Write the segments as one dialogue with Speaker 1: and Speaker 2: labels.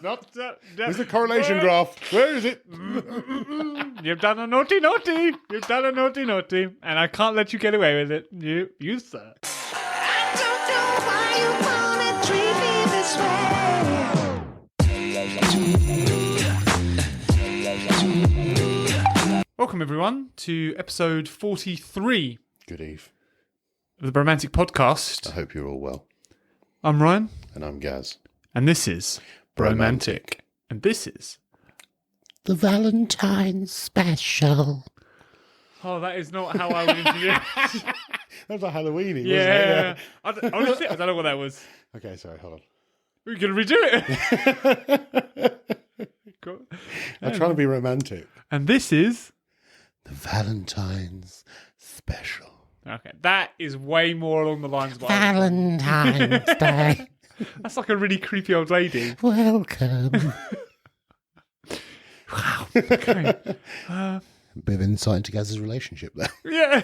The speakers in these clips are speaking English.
Speaker 1: not. There's the correlation graph. Where is it?
Speaker 2: You've done a naughty. You've done a naughty. And I can't let you get away with it. You sir.
Speaker 3: I don't know why you wanna treat me this way.
Speaker 2: Welcome, everyone, to episode 43
Speaker 1: Good eve.
Speaker 2: of the Bromantic Podcast.
Speaker 1: I hope you're all well.
Speaker 2: I'm Ryan.
Speaker 1: And I'm Gaz.
Speaker 2: And this is Bromantic. And this is...
Speaker 1: The Valentine special.
Speaker 2: Oh, that is not how I would introduce.
Speaker 1: That was like Halloween-y,
Speaker 2: Yeah.
Speaker 1: wasn't it?
Speaker 2: Honestly, I don't know what that was.
Speaker 1: Okay, sorry, hold on.
Speaker 2: We're going to redo it.
Speaker 1: I'm trying to be romantic.
Speaker 2: And this is...
Speaker 1: The Valentine's special.
Speaker 2: Okay, that is way more along the lines of what
Speaker 1: Valentine's Day.
Speaker 2: That's like a really creepy old lady.
Speaker 1: Welcome.
Speaker 2: Wow. Okay.
Speaker 1: A bit of insight into Gaz's relationship there.
Speaker 2: Yeah.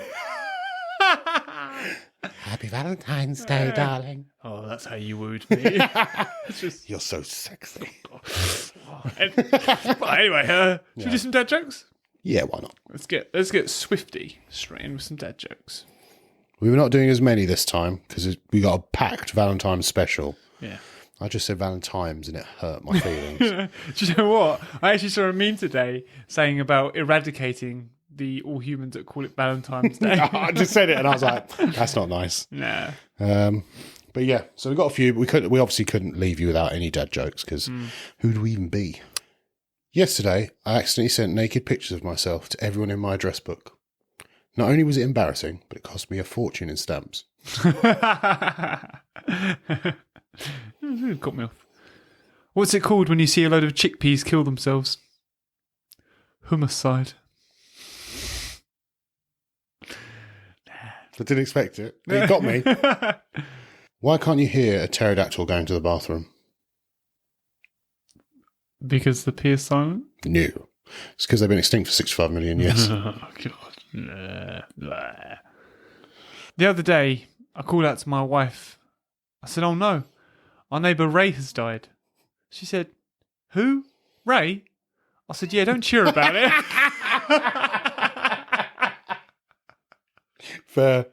Speaker 1: Happy Valentine's Day, darling.
Speaker 2: Oh, that's how you wooed me. It's just...
Speaker 1: You're so sexy.
Speaker 2: But anyway, should we do some dad jokes?
Speaker 1: Yeah, why not?
Speaker 2: Let's get swifty straight in with some dad jokes.
Speaker 1: We were not doing as many this time because we got a packed Valentine's special.
Speaker 2: Yeah.
Speaker 1: I just said Valentine's and it hurt my feelings.
Speaker 2: Do you know what? I actually saw a meme today saying about eradicating the all humans that call it Valentine's Day.
Speaker 1: I just said it and I was like, that's not nice.
Speaker 2: Nah.
Speaker 1: But yeah, so we got a few, but we obviously couldn't leave you without any dad jokes because who do we even be? Yesterday, I accidentally sent naked pictures of myself to everyone in my address book. Not only was it embarrassing, but it cost me a fortune in stamps.
Speaker 2: Got me off. What's it called when you see a load of chickpeas kill themselves? Homicide.
Speaker 1: I didn't expect it. It got me. Why can't you hear a pterodactyl going to the bathroom?
Speaker 2: Because the pea is silent?
Speaker 1: No. It's because they've been extinct for 65 million years.
Speaker 2: Oh, God. Nah. The other day, I called out to my wife. I said, oh no, our neighbour Ray has died. She said, who? Ray? I said, yeah, don't cheer about it.
Speaker 1: Fair.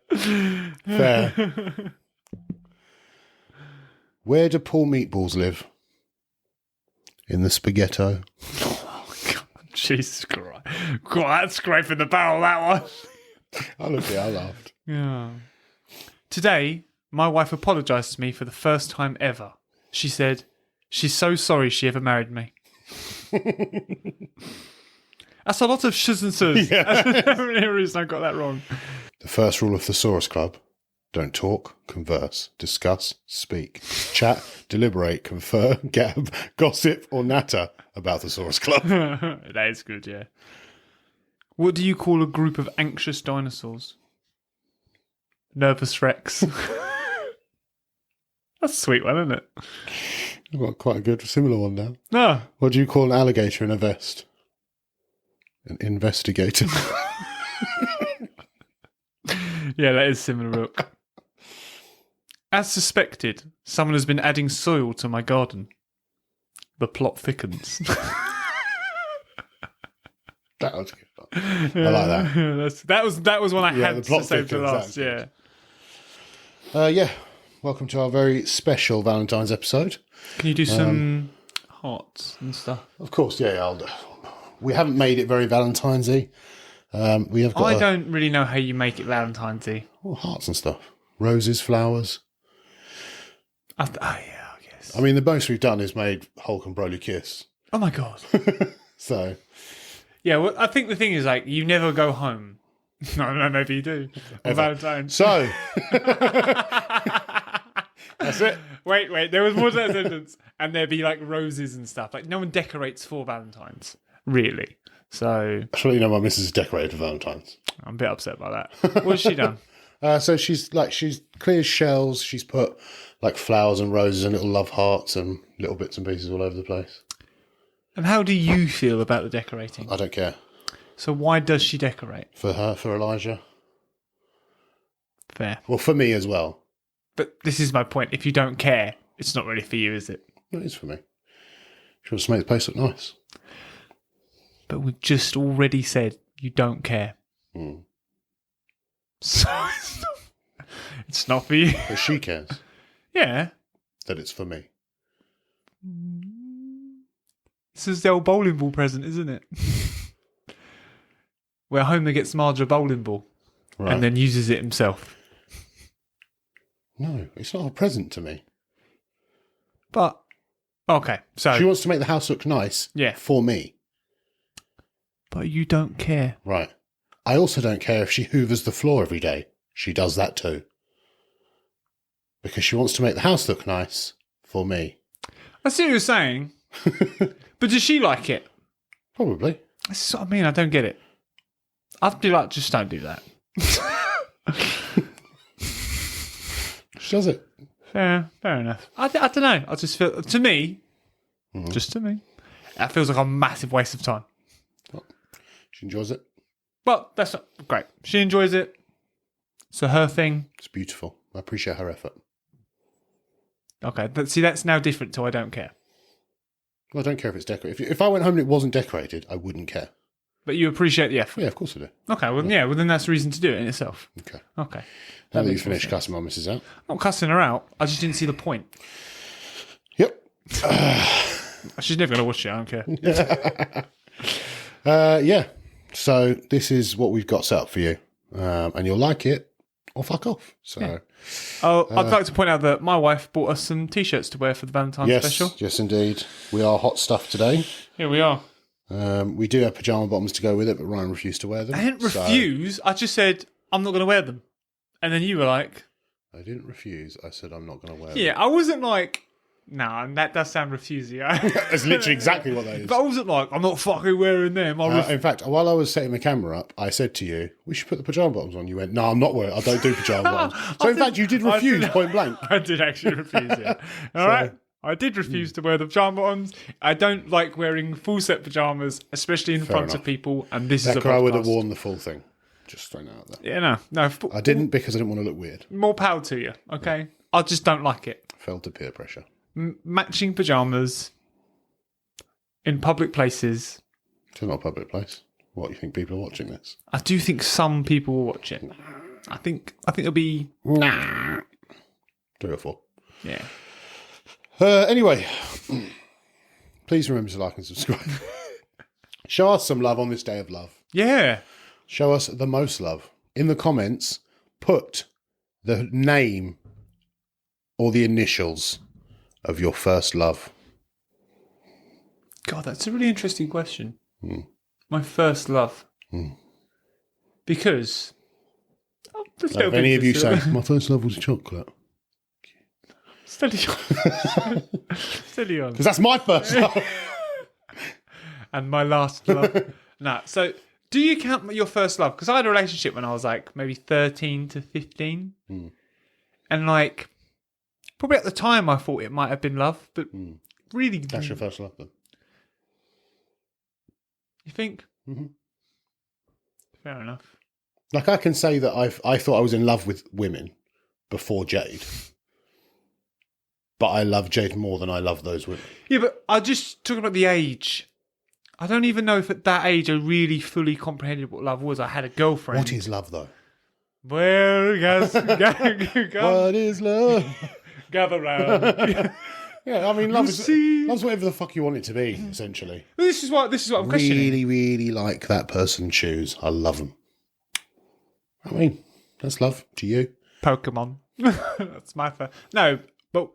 Speaker 1: Where do Paul Meatballs live? In the spaghetto.
Speaker 2: Oh, God, Jesus Christ. God, that's scraping the barrel, that one.
Speaker 1: I looked at it, I laughed.
Speaker 2: Yeah. Today, my wife apologised to me for the first time ever. She said, she's so sorry she ever married me. That's a lot of shs and sus.
Speaker 1: Yeah.
Speaker 2: That's definitely a reason I got that wrong.
Speaker 1: The first rule of Thesaurus Club. Don't talk, converse, discuss, speak, chat, deliberate, confer, gab, gossip, or natter about Thesaurus Club.
Speaker 2: That is good, yeah. What do you call a group of anxious dinosaurs? Nervous Rex. That's a sweet one, isn't it?
Speaker 1: I've got quite a good similar one now.
Speaker 2: No.
Speaker 1: What do you call an alligator in a vest? An investigator.
Speaker 2: Yeah, that is similar, look. As suspected, someone has been adding soil to my garden. The plot thickens.
Speaker 1: That was good. I like that.
Speaker 2: That was one I had
Speaker 1: the
Speaker 2: to
Speaker 1: plot
Speaker 2: save to
Speaker 1: thickens,
Speaker 2: last.
Speaker 1: that's
Speaker 2: Yeah.
Speaker 1: Yeah. Welcome to our very special Valentine's episode.
Speaker 2: Can you do some hearts and stuff?
Speaker 1: Of course, yeah. We haven't made it very Valentine's-y. We have got
Speaker 2: I don't really know how you make it Valentine's-y.
Speaker 1: hearts and stuff. Roses, flowers.
Speaker 2: Yeah, I guess.
Speaker 1: I mean, the most we've done is made Hulk and Broly kiss.
Speaker 2: Oh my God.
Speaker 1: So,
Speaker 2: Yeah, well, I think the thing is, like, you never go home. No, maybe you do. On Valentine's.
Speaker 1: so that's it.
Speaker 2: Wait, there was more to that sentence. And there'd be, like, roses and stuff. Like, no one decorates for Valentine's, really. So,
Speaker 1: I should let you know my missus is decorated for Valentine's.
Speaker 2: I'm a bit upset by that. What's she done?
Speaker 1: So she's cleared shells. She's put like flowers and roses and little love hearts and little bits and pieces all over the place.
Speaker 2: And how do you feel about the decorating?
Speaker 1: I don't care.
Speaker 2: So why does she decorate?
Speaker 1: For her, for Elijah.
Speaker 2: Fair.
Speaker 1: Well, for me as well.
Speaker 2: But this is my point. If you don't care, it's not really for you, is it?
Speaker 1: It is for me. She wants to make the place look nice.
Speaker 2: But we've just already said you don't care.
Speaker 1: Mm.
Speaker 2: So it's not for you.
Speaker 1: But she cares
Speaker 2: Yeah.
Speaker 1: that it's for me.
Speaker 2: This is the old bowling ball present, isn't it? Where Homer gets Marge a bowling ball
Speaker 1: Right.
Speaker 2: and then uses it himself.
Speaker 1: No, it's not a present to me.
Speaker 2: But, okay, so...
Speaker 1: She wants to make the house look nice
Speaker 2: Yeah.
Speaker 1: for me.
Speaker 2: But you don't care.
Speaker 1: Right. I also don't care if she hoovers the floor every day. She does that too. Because she wants to make the house look nice for me.
Speaker 2: I see what you're saying. But does she like it?
Speaker 1: Probably.
Speaker 2: That's what I mean. I don't get it. I'd be like, just don't do that.
Speaker 1: She does it.
Speaker 2: Fair enough. I don't know. I just feel, to me, just to me, that feels like a massive waste of time.
Speaker 1: She enjoys it.
Speaker 2: But that's not great. She enjoys it. So her thing.
Speaker 1: It's beautiful. I appreciate her effort.
Speaker 2: Okay. But see, that's now different to I don't care.
Speaker 1: Well, I don't care if it's decorated. If I went home and it wasn't decorated, I wouldn't care.
Speaker 2: But you appreciate the effort.
Speaker 1: Yeah, of course I do.
Speaker 2: Okay. Well, yeah. Well, then that's a reason to do it in itself.
Speaker 1: Okay.
Speaker 2: Okay.
Speaker 1: Now that
Speaker 2: makes
Speaker 1: you've
Speaker 2: more
Speaker 1: finished
Speaker 2: sense.
Speaker 1: cussing my missus out.
Speaker 2: I'm not cussing her out. I just didn't see the point.
Speaker 1: Yep.
Speaker 2: She's never going to watch it. I don't care.
Speaker 1: Yeah. So this is what we've got set up for you. And you'll like it or fuck off. So
Speaker 2: Oh, I'd like to point out that my wife bought us some T-shirts to wear for the Valentine's
Speaker 1: yes,
Speaker 2: special.
Speaker 1: yes indeed. We are hot stuff today.
Speaker 2: Here we are.
Speaker 1: We do have pyjama bottoms to go with it, but Ryan refused to wear them.
Speaker 2: I didn't
Speaker 1: so-
Speaker 2: refuse. I just said, I'm not going to wear them. And then you were like,
Speaker 1: I didn't refuse. I said I'm not going to wear
Speaker 2: yeah, I wasn't like, nah, and that does sound refusey.
Speaker 1: them. That's literally exactly what that is.
Speaker 2: But I wasn't like, I'm not fucking wearing them.
Speaker 1: In fact, while I was setting the camera up, I said to you, we should put the pyjama bottoms on. You went, no, I'm not wearing I don't do pyjama bottoms. So in fact, you did refuse point blank.
Speaker 2: I did actually refuse it. All right. I did refuse to wear the pyjama bottoms. I don't like wearing full set pyjamas, especially in front
Speaker 1: enough.
Speaker 2: of people. And this is a
Speaker 1: Becca, I would have
Speaker 2: podcast.
Speaker 1: worn the full thing. Just throwing that out there.
Speaker 2: Yeah, no.
Speaker 1: I didn't because I didn't want to look weird.
Speaker 2: More power to you, okay? I just don't like it.
Speaker 1: Fell to peer pressure.
Speaker 2: Matching pyjamas in public places.
Speaker 1: It's not a public place. What, you think people are watching this?
Speaker 2: I do think some people will watch it. I think it'll be
Speaker 1: 3 or 4.
Speaker 2: yeah.
Speaker 1: Anyway, please remember to like and subscribe. Show us some love on this day of love.
Speaker 2: Yeah.
Speaker 1: Show us the most love. In the comments, put the name or the initials of your first love.
Speaker 2: God, that's a really interesting question. My first love. Because
Speaker 1: If any of you say, my first love was chocolate.
Speaker 2: steady on. Steady on.
Speaker 1: Because that's my first love.
Speaker 2: And my last love. Nah, so do you count your first love? Because I had a relationship when I was like maybe 13 to 15. And like, probably at the time I thought it might have been love, but really.
Speaker 1: That's your first love then.
Speaker 2: You think? Fair enough.
Speaker 1: Like I can say that I thought I was in love with women before Jade. But I love Jade more than I love those women.
Speaker 2: Yeah, but I just talking about the age. I don't even know if at that age I really fully comprehended what love was. I had a girlfriend.
Speaker 1: What is love though?
Speaker 2: Well, guys,
Speaker 1: What is love?
Speaker 2: gather round.
Speaker 1: Yeah, I mean, love is
Speaker 2: see.
Speaker 1: love's whatever the fuck you want it to be, essentially.
Speaker 2: This is what I'm questioning.
Speaker 1: Really, really like that person's shoes. I love them. I mean, that's love to you.
Speaker 2: Pokemon. That's my first. No, but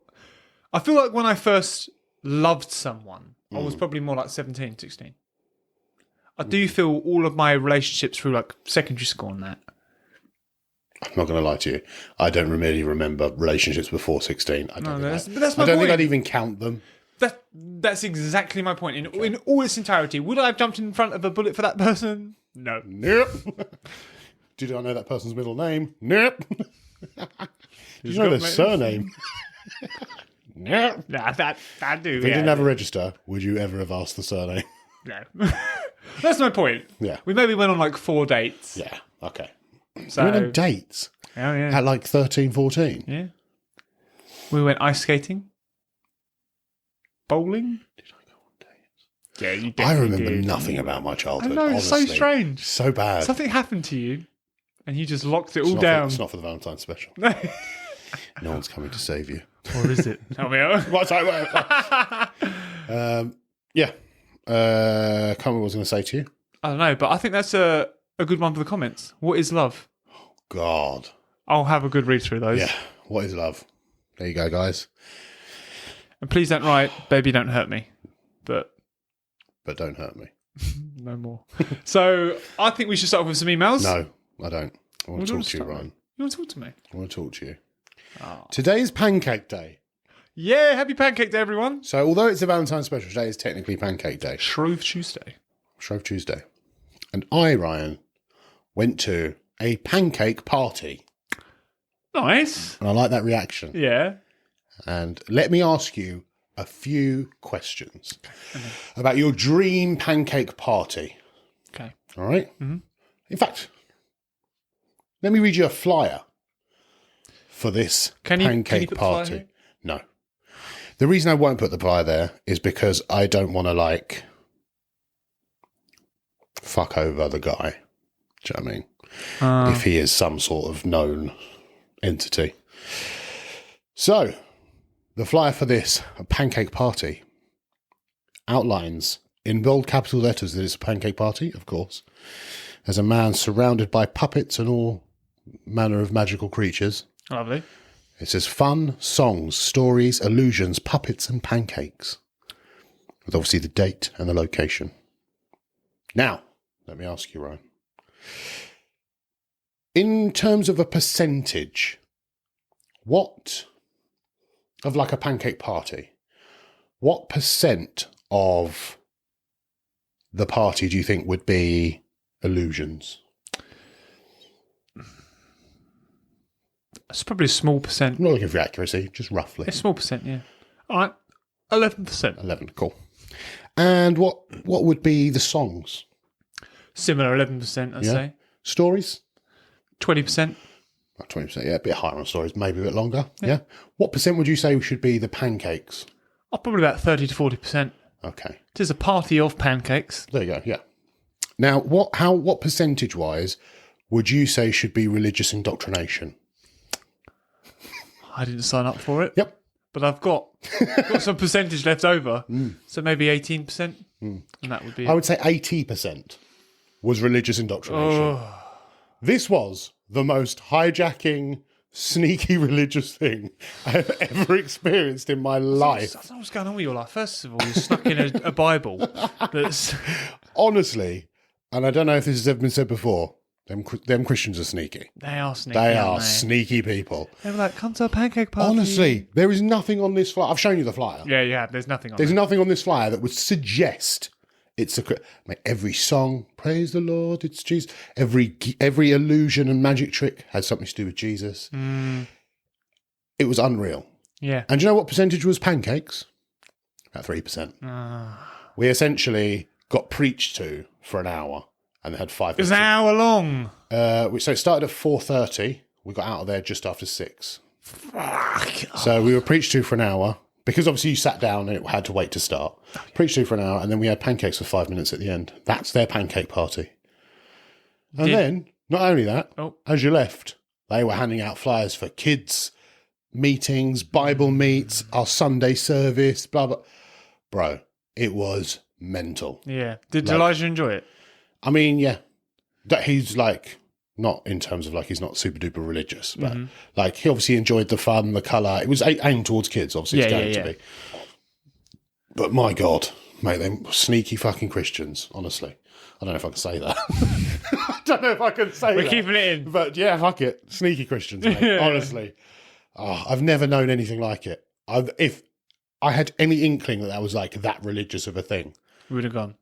Speaker 2: I feel like when I first loved someone, I was probably more like 17, 16. I do feel all of my relationships through like secondary school and that.
Speaker 1: I'm not going to lie to you. I don't really remember relationships before 16. I don't,
Speaker 2: that's
Speaker 1: think,
Speaker 2: my
Speaker 1: I don't think
Speaker 2: point.
Speaker 1: I'd even count them.
Speaker 2: That's exactly my point. In all its entirety, would I have jumped in front of a bullet for that person? No.
Speaker 1: Nope. Did I know that person's middle name? Nope. Did you know their surname? Nope.
Speaker 2: Nah, that I do.
Speaker 1: If they didn't have a register, would you ever have asked the surname?
Speaker 2: No. That's my point.
Speaker 1: Yeah.
Speaker 2: We maybe went on like 4 dates.
Speaker 1: Yeah, okay.
Speaker 2: So,
Speaker 1: We went on dates
Speaker 2: oh yeah.
Speaker 1: at like 13, 14.
Speaker 2: Yeah. We went ice skating. Bowling.
Speaker 1: Did I go on
Speaker 2: Yeah, you
Speaker 1: I
Speaker 2: definitely
Speaker 1: remember
Speaker 2: did.
Speaker 1: nothing about my
Speaker 2: I
Speaker 1: childhood.
Speaker 2: know, it's so
Speaker 1: honestly.
Speaker 2: strange.
Speaker 1: So bad.
Speaker 2: Something happened to you, and you just locked it all
Speaker 1: It's
Speaker 2: down.
Speaker 1: it's not for the Valentine special.
Speaker 2: or
Speaker 1: No one's coming to save you.
Speaker 2: is it? Tell me out.
Speaker 1: What's that? Yeah. Can't remember what I was going to say to you.
Speaker 2: I don't know, but I think that's a good one for the comments. What is love?
Speaker 1: God.
Speaker 2: I'll have a good read through those.
Speaker 1: Yeah. What is love? There you go, guys.
Speaker 2: And please don't write, baby, don't hurt me. But
Speaker 1: But don't hurt me.
Speaker 2: no more. So I think we should start off with some emails.
Speaker 1: No, I don't. I want
Speaker 2: What
Speaker 1: to
Speaker 2: do
Speaker 1: talk to you,
Speaker 2: start with?
Speaker 1: Ryan.
Speaker 2: You want to talk to me?
Speaker 1: I want to talk to you.
Speaker 2: Oh.
Speaker 1: Today's Pancake Day.
Speaker 2: Yeah, happy Pancake Day, everyone.
Speaker 1: So, although it's a Valentine special, today is technically Pancake Day.
Speaker 2: Shrove Tuesday.
Speaker 1: Shrove Tuesday. And I, Ryan, went to a pancake party.
Speaker 2: Nice.
Speaker 1: And I like that reaction.
Speaker 2: Yeah.
Speaker 1: And let me ask you a few questions about your dream pancake party.
Speaker 2: Okay.
Speaker 1: All right? Mm-hmm. In fact, let me read you a flyer for this pancake
Speaker 2: put the flyer
Speaker 1: party.
Speaker 2: here?
Speaker 1: No. The reason I won't put the flyer there is because I don't want to, fuck over the guy. Do you know what I mean? If he is some sort of known entity. So, the flyer for this pancake party outlines in bold capital letters that it's a pancake party, of course. There's a man surrounded by puppets and all manner of magical creatures.
Speaker 2: Lovely.
Speaker 1: It says fun, songs, stories, illusions, puppets and pancakes. With obviously the date and the location. Now, let me ask you, Ryan. In terms of a percentage, what, of like a pancake party, what percent of the party do you think would be illusions?
Speaker 2: It's probably a small percent.
Speaker 1: I'm not looking for accuracy, just roughly.
Speaker 2: A small percent, yeah. All right. 11%.
Speaker 1: 11, cool. And what would be the songs?
Speaker 2: Similar, 11%, I'd
Speaker 1: Yeah.
Speaker 2: say.
Speaker 1: Stories?
Speaker 2: 20%.
Speaker 1: About 20%, yeah, a bit higher on stories, maybe a bit longer. Yeah. What percent would you say should be the pancakes?
Speaker 2: Oh, probably about 30 to 40%.
Speaker 1: Okay.
Speaker 2: It is a party of pancakes.
Speaker 1: There you go, yeah. Now, what percentage-wise would you say should be religious indoctrination?
Speaker 2: I didn't sign up for it.
Speaker 1: Yep.
Speaker 2: But I've got some percentage left over. So maybe 18%. And that would be
Speaker 1: I would say 80% was religious indoctrination. This was the most hijacking, sneaky religious thing I have ever experienced in my
Speaker 2: I
Speaker 1: life.
Speaker 2: don't know what's going on with your life. First of all, you snuck in a Bible. That's
Speaker 1: Honestly, and I don't know if this has ever been said before, them Christians are sneaky.
Speaker 2: they are sneaky.
Speaker 1: They
Speaker 2: aren't
Speaker 1: are sneaky people.
Speaker 2: They were like, come to a pancake party.
Speaker 1: Honestly, there is nothing on this flyer. I've shown you the flyer.
Speaker 2: Yeah, you have. There's nothing on
Speaker 1: There's
Speaker 2: it.
Speaker 1: nothing on this flyer that would suggest it's a. Every song, praise the Lord, it's Jesus. Every illusion and magic trick has something to do with Jesus. It was unreal.
Speaker 2: Yeah.
Speaker 1: And do you know what percentage was pancakes? About 3%. We essentially got preached to for an hour and had 5
Speaker 2: It was
Speaker 1: minutes.
Speaker 2: an hour long.
Speaker 1: So it started at 4:30. We got out of there just after 6. So we were preached to for an hour because obviously you sat down and it had to wait to start. Preached to for an hour and then we had pancakes for 5 minutes at the end. That's their pancake party. And then, not only that, as you left, they were handing out flyers for kids, meetings, Bible meets, our Sunday service, blah, blah. Bro, it was mental.
Speaker 2: Yeah. Did Elijah enjoy it?
Speaker 1: I mean, yeah, that he's like, not in terms of like he's not super duper religious, but like he obviously enjoyed the fun, the colour. It was aimed towards kids, obviously it's going to be. But my God, mate, them sneaky fucking Christians, honestly. I don't know if I can say that. I don't know if I can say that.
Speaker 2: We're keeping it in.
Speaker 1: But yeah, fuck it. Sneaky Christians, mate, honestly. Oh, I've never known anything like it. If I had any inkling that was like that religious of a thing.
Speaker 2: We would have gone.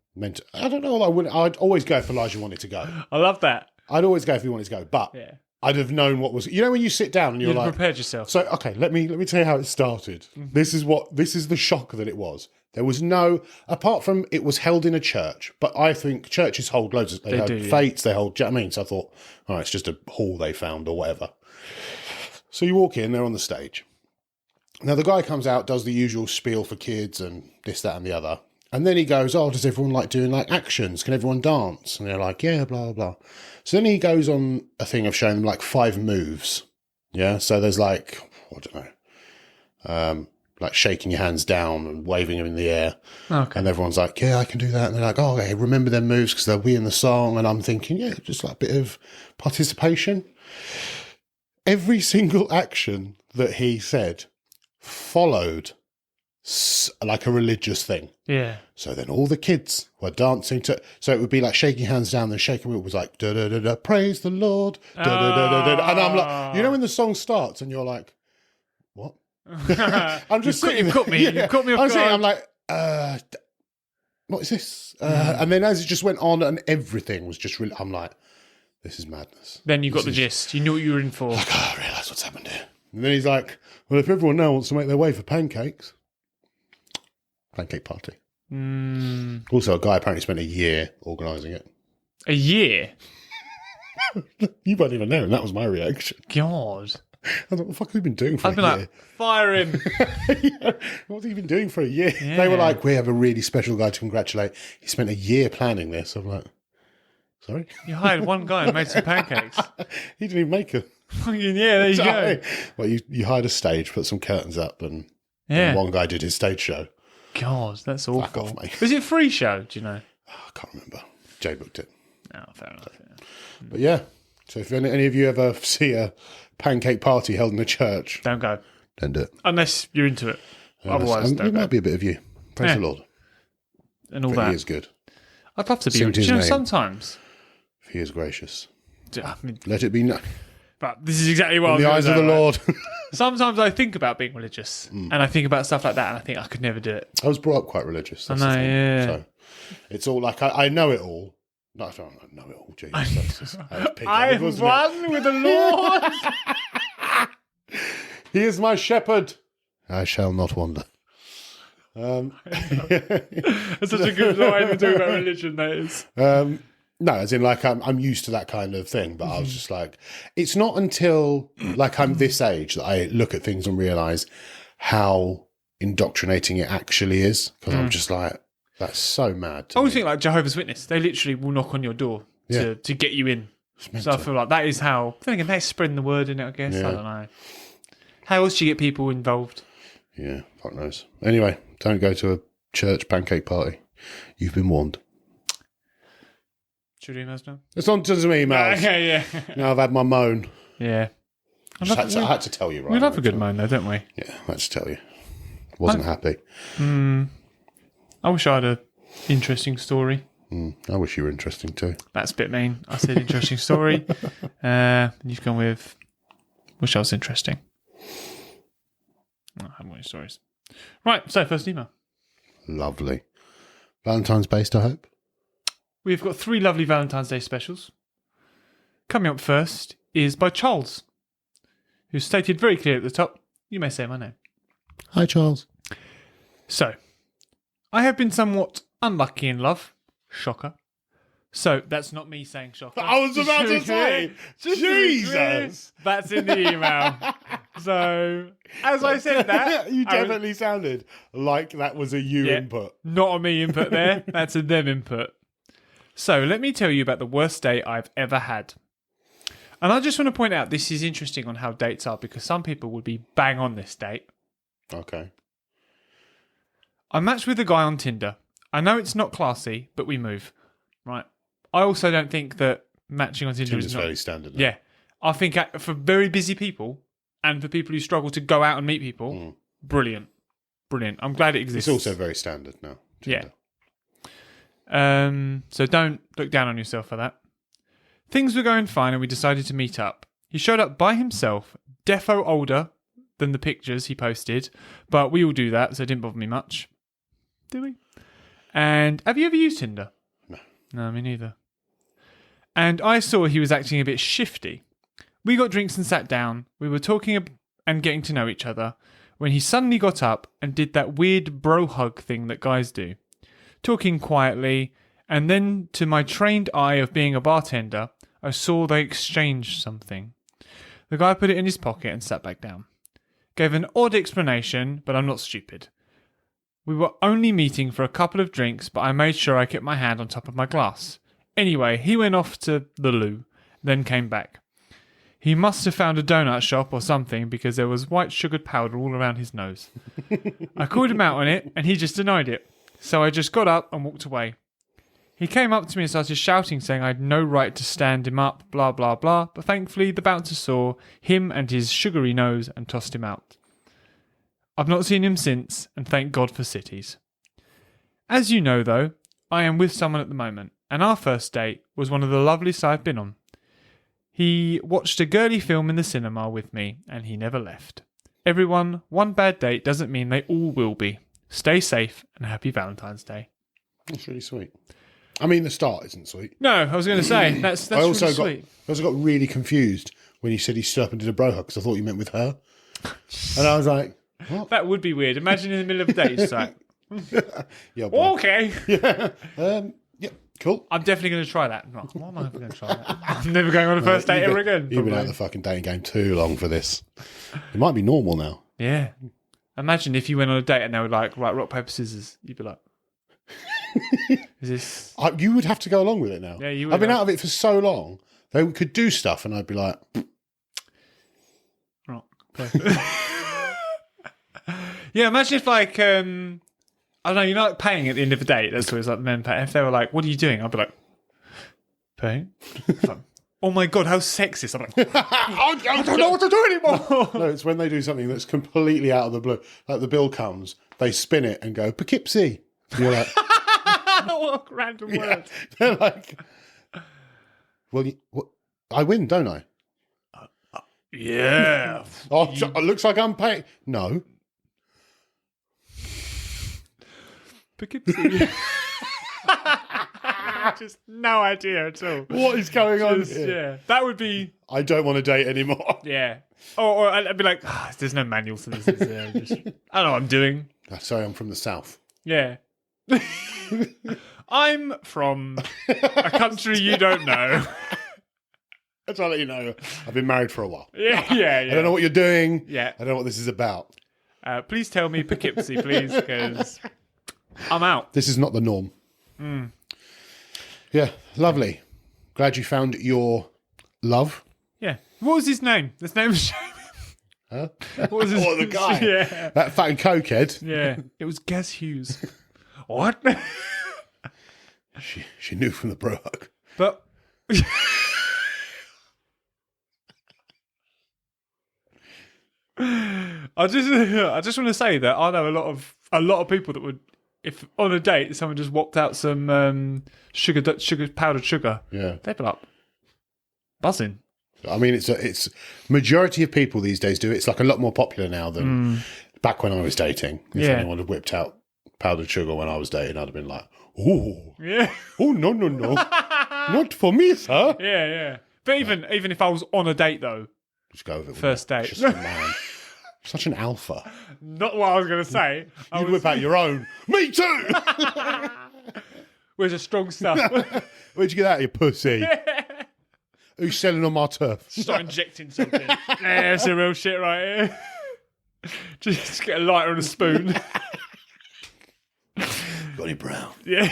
Speaker 1: I don't know. I'd always go if Elijah wanted to go.
Speaker 2: I love that.
Speaker 1: I'd always go if he wanted to go, but I'd have known what was. You know when you sit down and you're
Speaker 2: You'd
Speaker 1: like,
Speaker 2: prepared yourself.
Speaker 1: So okay, let me tell you how it started. This is the shock that it was. There was no, apart from it was held in a church, but I think churches hold loads of, they hold fates, they hold, do you know what I mean? So I thought, all right, it's just a hall they found or whatever. So you walk in, they're on the stage. Now the guy comes out, does the usual spiel for kids and this, that and the other. And then he goes, oh, does everyone like doing like actions? Can everyone dance? And they're like, yeah, blah, blah. So then he goes on a thing of showing them like 5 moves. Yeah. So there's like, I don't know, like shaking your hands down and waving them in the air.
Speaker 2: Okay.
Speaker 1: And everyone's like, yeah, I can do that. And they're like, oh, okay, remember their moves because they'll be in the song. And I'm thinking, yeah, just like a bit of participation. Every single action that he said followed like a religious thing.
Speaker 2: Yeah.
Speaker 1: So then all the kids were dancing to, so it would be like shaking hands down, then shaking it was like, da da da da, praise the Lord, da da da da da. And I'm like, you know, when the song starts and you're like, what? I'm just sitting
Speaker 2: You've caught me.
Speaker 1: yeah.
Speaker 2: You've caught me off
Speaker 1: I'm sitting,
Speaker 2: guard.
Speaker 1: I'm like, what is this? And then as it just went on and everything was just really, I'm like, this is madness.
Speaker 2: Then you got the gist. You knew what you were in for.
Speaker 1: Like, oh, I realise what's happened here. And then he's like, well, if everyone now wants to make their way for pancakes, pancake party. Also, a guy apparently spent a year organising it.
Speaker 2: A year?
Speaker 1: You weren't even there, and that was my reaction.
Speaker 2: God.
Speaker 1: I thought, what the fuck have you been doing for
Speaker 2: I'd
Speaker 1: a
Speaker 2: be
Speaker 1: year?
Speaker 2: like, fire him.
Speaker 1: Yeah, what's he been doing for a year?
Speaker 2: Yeah.
Speaker 1: They were like, we have a really special guy to congratulate. He spent a year planning this. I'm like, sorry?
Speaker 2: You hired one guy and made some pancakes.
Speaker 1: He didn't even make them.
Speaker 2: Fucking yeah, there you go.
Speaker 1: Well, you hired a stage, put some curtains up, and
Speaker 2: Yeah.
Speaker 1: one guy did his stage show.
Speaker 2: God, that's awful.
Speaker 1: Fuck off, mate.
Speaker 2: Was it a free show, do you know?
Speaker 1: Oh, I can't remember. Jay booked it.
Speaker 2: Oh, fair enough. Yeah.
Speaker 1: But yeah, so if any of you ever see a pancake party held in a church,
Speaker 2: Don't go.
Speaker 1: don't do it.
Speaker 2: Unless you're into it. Otherwise,
Speaker 1: it
Speaker 2: don't go.
Speaker 1: might be a bit of you. Praise
Speaker 2: Yeah.
Speaker 1: the Lord.
Speaker 2: And all
Speaker 1: But
Speaker 2: that.
Speaker 1: he is good.
Speaker 2: I'd love to be.
Speaker 1: Sing
Speaker 2: Do
Speaker 1: to
Speaker 2: you
Speaker 1: his
Speaker 2: know,
Speaker 1: name.
Speaker 2: sometimes.
Speaker 1: He is gracious.
Speaker 2: I mean,
Speaker 1: Let it be known.
Speaker 2: but this is exactly what I
Speaker 1: In
Speaker 2: was
Speaker 1: the
Speaker 2: gonna
Speaker 1: eyes of
Speaker 2: say,
Speaker 1: the
Speaker 2: right?
Speaker 1: Lord.
Speaker 2: Sometimes I think about being religious, and I think about stuff like that, and I think I could never do it.
Speaker 1: I was brought up quite religious. That's
Speaker 2: I know,
Speaker 1: the thing.
Speaker 2: yeah.
Speaker 1: So it's all like, I know it all. No, I don't know it all. Jesus. That's just, that was pig-headed,
Speaker 2: I'm
Speaker 1: wasn't it?
Speaker 2: one with the Lord.
Speaker 1: He is my shepherd. I shall not wander.
Speaker 2: That's such a good line to talk about religion, that is.
Speaker 1: No, as in like I'm used to that kind of thing, but I was just like, it's not until like I'm this age that I look at things and realise how indoctrinating it actually is. Because I'm just like, that's so mad.
Speaker 2: I always think like Jehovah's Witness. They literally will knock on your door to get you in. So I feel like that is how. Then again, they're spreading the word in it, I guess.
Speaker 1: Yeah.
Speaker 2: I don't know. How else do you get people involved?
Speaker 1: Yeah, fuck knows. Anyway, don't go to a church pancake party. You've been warned.
Speaker 2: Should we emails now?
Speaker 1: It's on to some emails.
Speaker 2: Okay, yeah.
Speaker 1: Now I've had my moan.
Speaker 2: Yeah.
Speaker 1: I had to tell you, right?
Speaker 2: We love a good moan, though, don't we?
Speaker 1: Yeah, I had to tell you. Wasn't happy.
Speaker 2: I wish I had a interesting story.
Speaker 1: I wish you were interesting too.
Speaker 2: That's a bit mean. I said interesting story. You've gone with wish I was interesting. No, I haven't got any stories. Right, so first email.
Speaker 1: Lovely. Valentine's based, I hope.
Speaker 2: We've got 3 lovely Valentine's Day specials. Coming up first is by Charles, who stated very clearly at the top, you may say my name.
Speaker 1: Hi, Charles.
Speaker 2: So, I have been somewhat unlucky in love. Shocker. So, that's not me saying shocker.
Speaker 1: I was about to say,
Speaker 2: Just to be clear,
Speaker 1: Jesus.
Speaker 2: that's in the email. So, as I said that,
Speaker 1: you
Speaker 2: I was-
Speaker 1: definitely sounded like that was a you
Speaker 2: Yeah.
Speaker 1: input.
Speaker 2: Not a me input there. That's a them input. So let me tell you about the worst date I've ever had. And I just want to point out this is interesting on how dates are because some people would be bang on this date.
Speaker 1: Okay.
Speaker 2: I matched with a guy on Tinder. I know it's not classy, but we move. Right. I also don't think that matching on Tinder
Speaker 1: Tinder's
Speaker 2: is not...
Speaker 1: fairly standard. now.
Speaker 2: Yeah. I think for very busy people and for people who struggle to go out and meet people, brilliant. Brilliant. I'm glad it exists.
Speaker 1: It's also very standard now.
Speaker 2: Yeah.
Speaker 1: Tinder.
Speaker 2: So don't look down on yourself for that. Things were going fine and we decided to meet up. He showed up by himself, defo older than the pictures he posted, but we all do that, so it didn't bother me much. Do we? And have you ever used Tinder?
Speaker 1: No.
Speaker 2: No, me neither. And I saw he was acting a bit shifty. We got drinks and sat down. We were talking and getting to know each other when he suddenly got up and did that weird bro hug thing that guys do. Talking quietly, and then to my trained eye of being a bartender, I saw they exchanged something. The guy put it in his pocket and sat back down. Gave an odd explanation, but I'm not stupid. We were only meeting for a couple of drinks, but I made sure I kept my hand on top of my glass. Anyway, he went off to the loo, then came back. He must have found a donut shop or something because there was white sugared powder all around his nose. I called him out on it and he just denied it. So I just got up and walked away. He came up to me and started shouting, saying I had no right to stand him up, blah, blah, blah. But thankfully, the bouncer saw him and his sugary nose and tossed him out. I've not seen him since, and thank God for cities. As you know, though, I am with someone at the moment, and our first date was one of the loveliest I've been on. He watched a girly film in the cinema with me, and he never left. Everyone, one bad date doesn't mean they all will be. Stay safe, and happy Valentine's Day.
Speaker 1: That's really sweet. I mean, the start isn't sweet.
Speaker 2: No, I was going to say, that's really sweet.
Speaker 1: I also got really confused when you said he stood up and did a bro hug because I thought you meant with her. And I was like, what?
Speaker 2: That would be weird. Imagine in the middle of the day, it's like,
Speaker 1: Yeah, bro.
Speaker 2: okay.
Speaker 1: Yeah. Yeah, cool.
Speaker 2: I'm definitely going to try that. No, why am I ever going to try that? I'm never going on a first date ever again.
Speaker 1: You've been out of the fucking dating game too long for this. It might be normal now.
Speaker 2: Yeah. Imagine if you went on a date and they were like, right, rock, paper, scissors. You'd be like, is this...
Speaker 1: You would have to go along with it now.
Speaker 2: Yeah, you would.
Speaker 1: I've been out of it for so long. They could do stuff and I'd be like...
Speaker 2: Rock, paper. Yeah, imagine if like, I don't know, you're not paying at the end of the day. That's what it's like, the men pay. If they were like, what are you doing? I'd be like, paying? Like, oh my God, how sexist. I'm like, I don't know what to do anymore.
Speaker 1: No, it's when they do something that's completely out of the blue. Like the bill comes, they spin it and go, Poughkeepsie. And you're like...
Speaker 2: What a random word.
Speaker 1: They're like, well, I win, don't I?
Speaker 2: Yeah.
Speaker 1: Oh, it looks like I'm paying. No.
Speaker 2: Poughkeepsie. Just no idea at all.
Speaker 1: What is going on here?
Speaker 2: Yeah, that would be...
Speaker 1: I don't want to date anymore.
Speaker 2: Yeah. Or I'd be like, there's no manual for this. Is there? Just, I don't know what I'm doing.
Speaker 1: Sorry, I'm from the south.
Speaker 2: Yeah. I'm from a country you don't know.
Speaker 1: That's how I let you know. I've been married for a while.
Speaker 2: Yeah.
Speaker 1: I don't know what you're doing.
Speaker 2: Yeah.
Speaker 1: I don't know what this is about.
Speaker 2: Please tell me Poughkeepsie, please, because I'm out.
Speaker 1: This is not the norm. Yeah, lovely. Glad you found your love.
Speaker 2: Yeah. What was his name? His name was...
Speaker 1: Huh?
Speaker 2: What was his...
Speaker 1: the guy?
Speaker 2: Yeah.
Speaker 1: That fucking cokehead.
Speaker 2: Yeah. It was Gaz Hughes. What?
Speaker 1: She knew from the bro hug.
Speaker 2: But... I just want to say that I know a lot of people that would, if on a date someone just whopped out some powdered sugar,
Speaker 1: Yeah.
Speaker 2: they'd be like buzzing.
Speaker 1: I mean, it's majority of people these days do it. It's like a lot more popular now than back when I was dating. If
Speaker 2: Yeah.
Speaker 1: anyone had whipped out powdered sugar when I was dating, I'd have been like, oh,
Speaker 2: Yeah,
Speaker 1: oh, no, not for me, sir.
Speaker 2: yeah. But even if I was on a date though,
Speaker 1: Just go with it.
Speaker 2: First date.
Speaker 1: Just a man. Such an alpha.
Speaker 2: not what I was going to say.
Speaker 1: You'd whip out your own. Me too.
Speaker 2: Where's the strong stuff?
Speaker 1: Where'd you get that, you pussy? Who's selling on my turf?
Speaker 2: Start injecting something. Yeah, it's the real shit right here. Just get a lighter and a spoon.
Speaker 1: Got any brown?
Speaker 2: Yeah.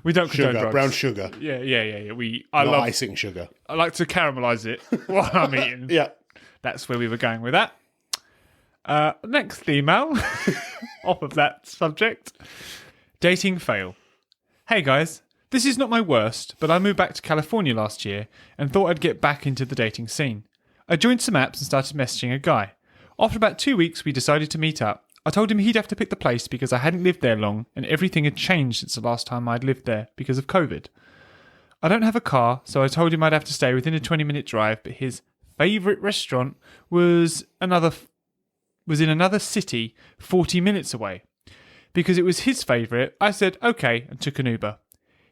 Speaker 2: We don't condone
Speaker 1: Sugar,
Speaker 2: drugs.
Speaker 1: brown sugar.
Speaker 2: Yeah.
Speaker 1: Not icing sugar.
Speaker 2: I like to caramelise it while I'm eating.
Speaker 1: Yeah.
Speaker 2: That's where we were going with that. Next email, off of that subject. Dating fail. Hey guys, this is not my worst, but I moved back to California last year and thought I'd get back into the dating scene. I joined some apps and started messaging a guy. After about 2 weeks, we decided to meet up. I told him he'd have to pick the place because I hadn't lived there long and everything had changed since the last time I'd lived there because of COVID. I don't have a car, so I told him I'd have to stay within a 20-minute drive, but his favourite restaurant was in another city 40 minutes away. Because it was his favourite, I said okay and took an Uber.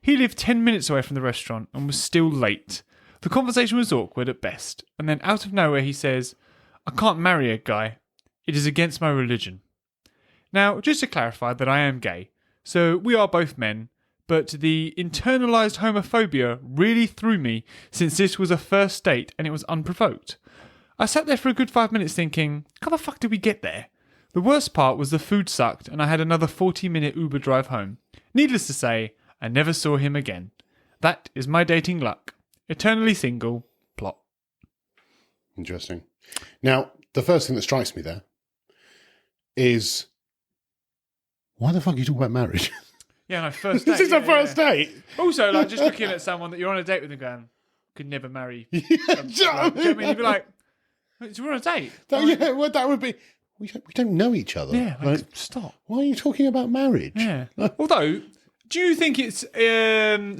Speaker 2: He lived 10 minutes away from the restaurant and was still late. The conversation was awkward at best, and then out of nowhere he says, I can't marry a guy. It is against my religion. Now, just to clarify that I am gay, so we are both men, but the internalised homophobia really threw me since this was a first date and it was unprovoked. I sat there for a good 5 minutes thinking, how the fuck did we get there? The worst part was the food sucked and I had another 40-minute Uber drive home. Needless to say, I never saw him again. That is my dating luck. Eternally single. Plot.
Speaker 1: Interesting. Now, the first thing that strikes me there is, why the fuck are you talking about marriage?
Speaker 2: Yeah, no, first date.
Speaker 1: This is a first date.
Speaker 2: Also, like, just looking at someone that you're on a date with and going, could never marry.
Speaker 1: Yeah,
Speaker 2: Do you know what I mean? You'd be like, we're on a date.
Speaker 1: yeah, well, that would be. We don't know each other.
Speaker 2: Yeah, like, stop.
Speaker 1: Why are you talking about marriage?
Speaker 2: Yeah. Although, do you think it's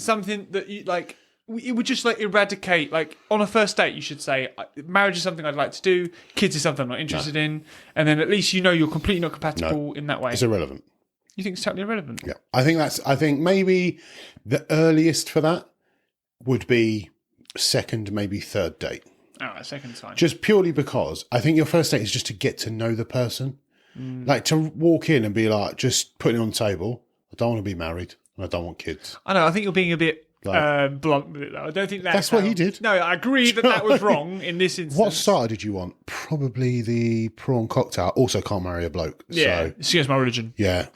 Speaker 2: something that you like? It would just like eradicate. Like on a first date, you should say, "Marriage is something I'd like to do. Kids is something I'm not interested in." And then at least you know you're completely not compatible in that way.
Speaker 1: It's irrelevant.
Speaker 2: You think it's totally irrelevant?
Speaker 1: Yeah, I think maybe the earliest for that would be second, maybe third date.
Speaker 2: All right, second time.
Speaker 1: Just purely because I think your first date is just to get to know the person. Like to walk in and be like, just putting it on the table. I don't want to be married and I don't want kids.
Speaker 2: I know. I think you're being a bit blunt with it, though. I don't think
Speaker 1: That's what he did.
Speaker 2: No, I agree that was wrong in this instance.
Speaker 1: What starter did you want? Probably the prawn cocktail. Also, can't marry a bloke.
Speaker 2: Yeah,
Speaker 1: So,
Speaker 2: it's against my religion.
Speaker 1: yeah.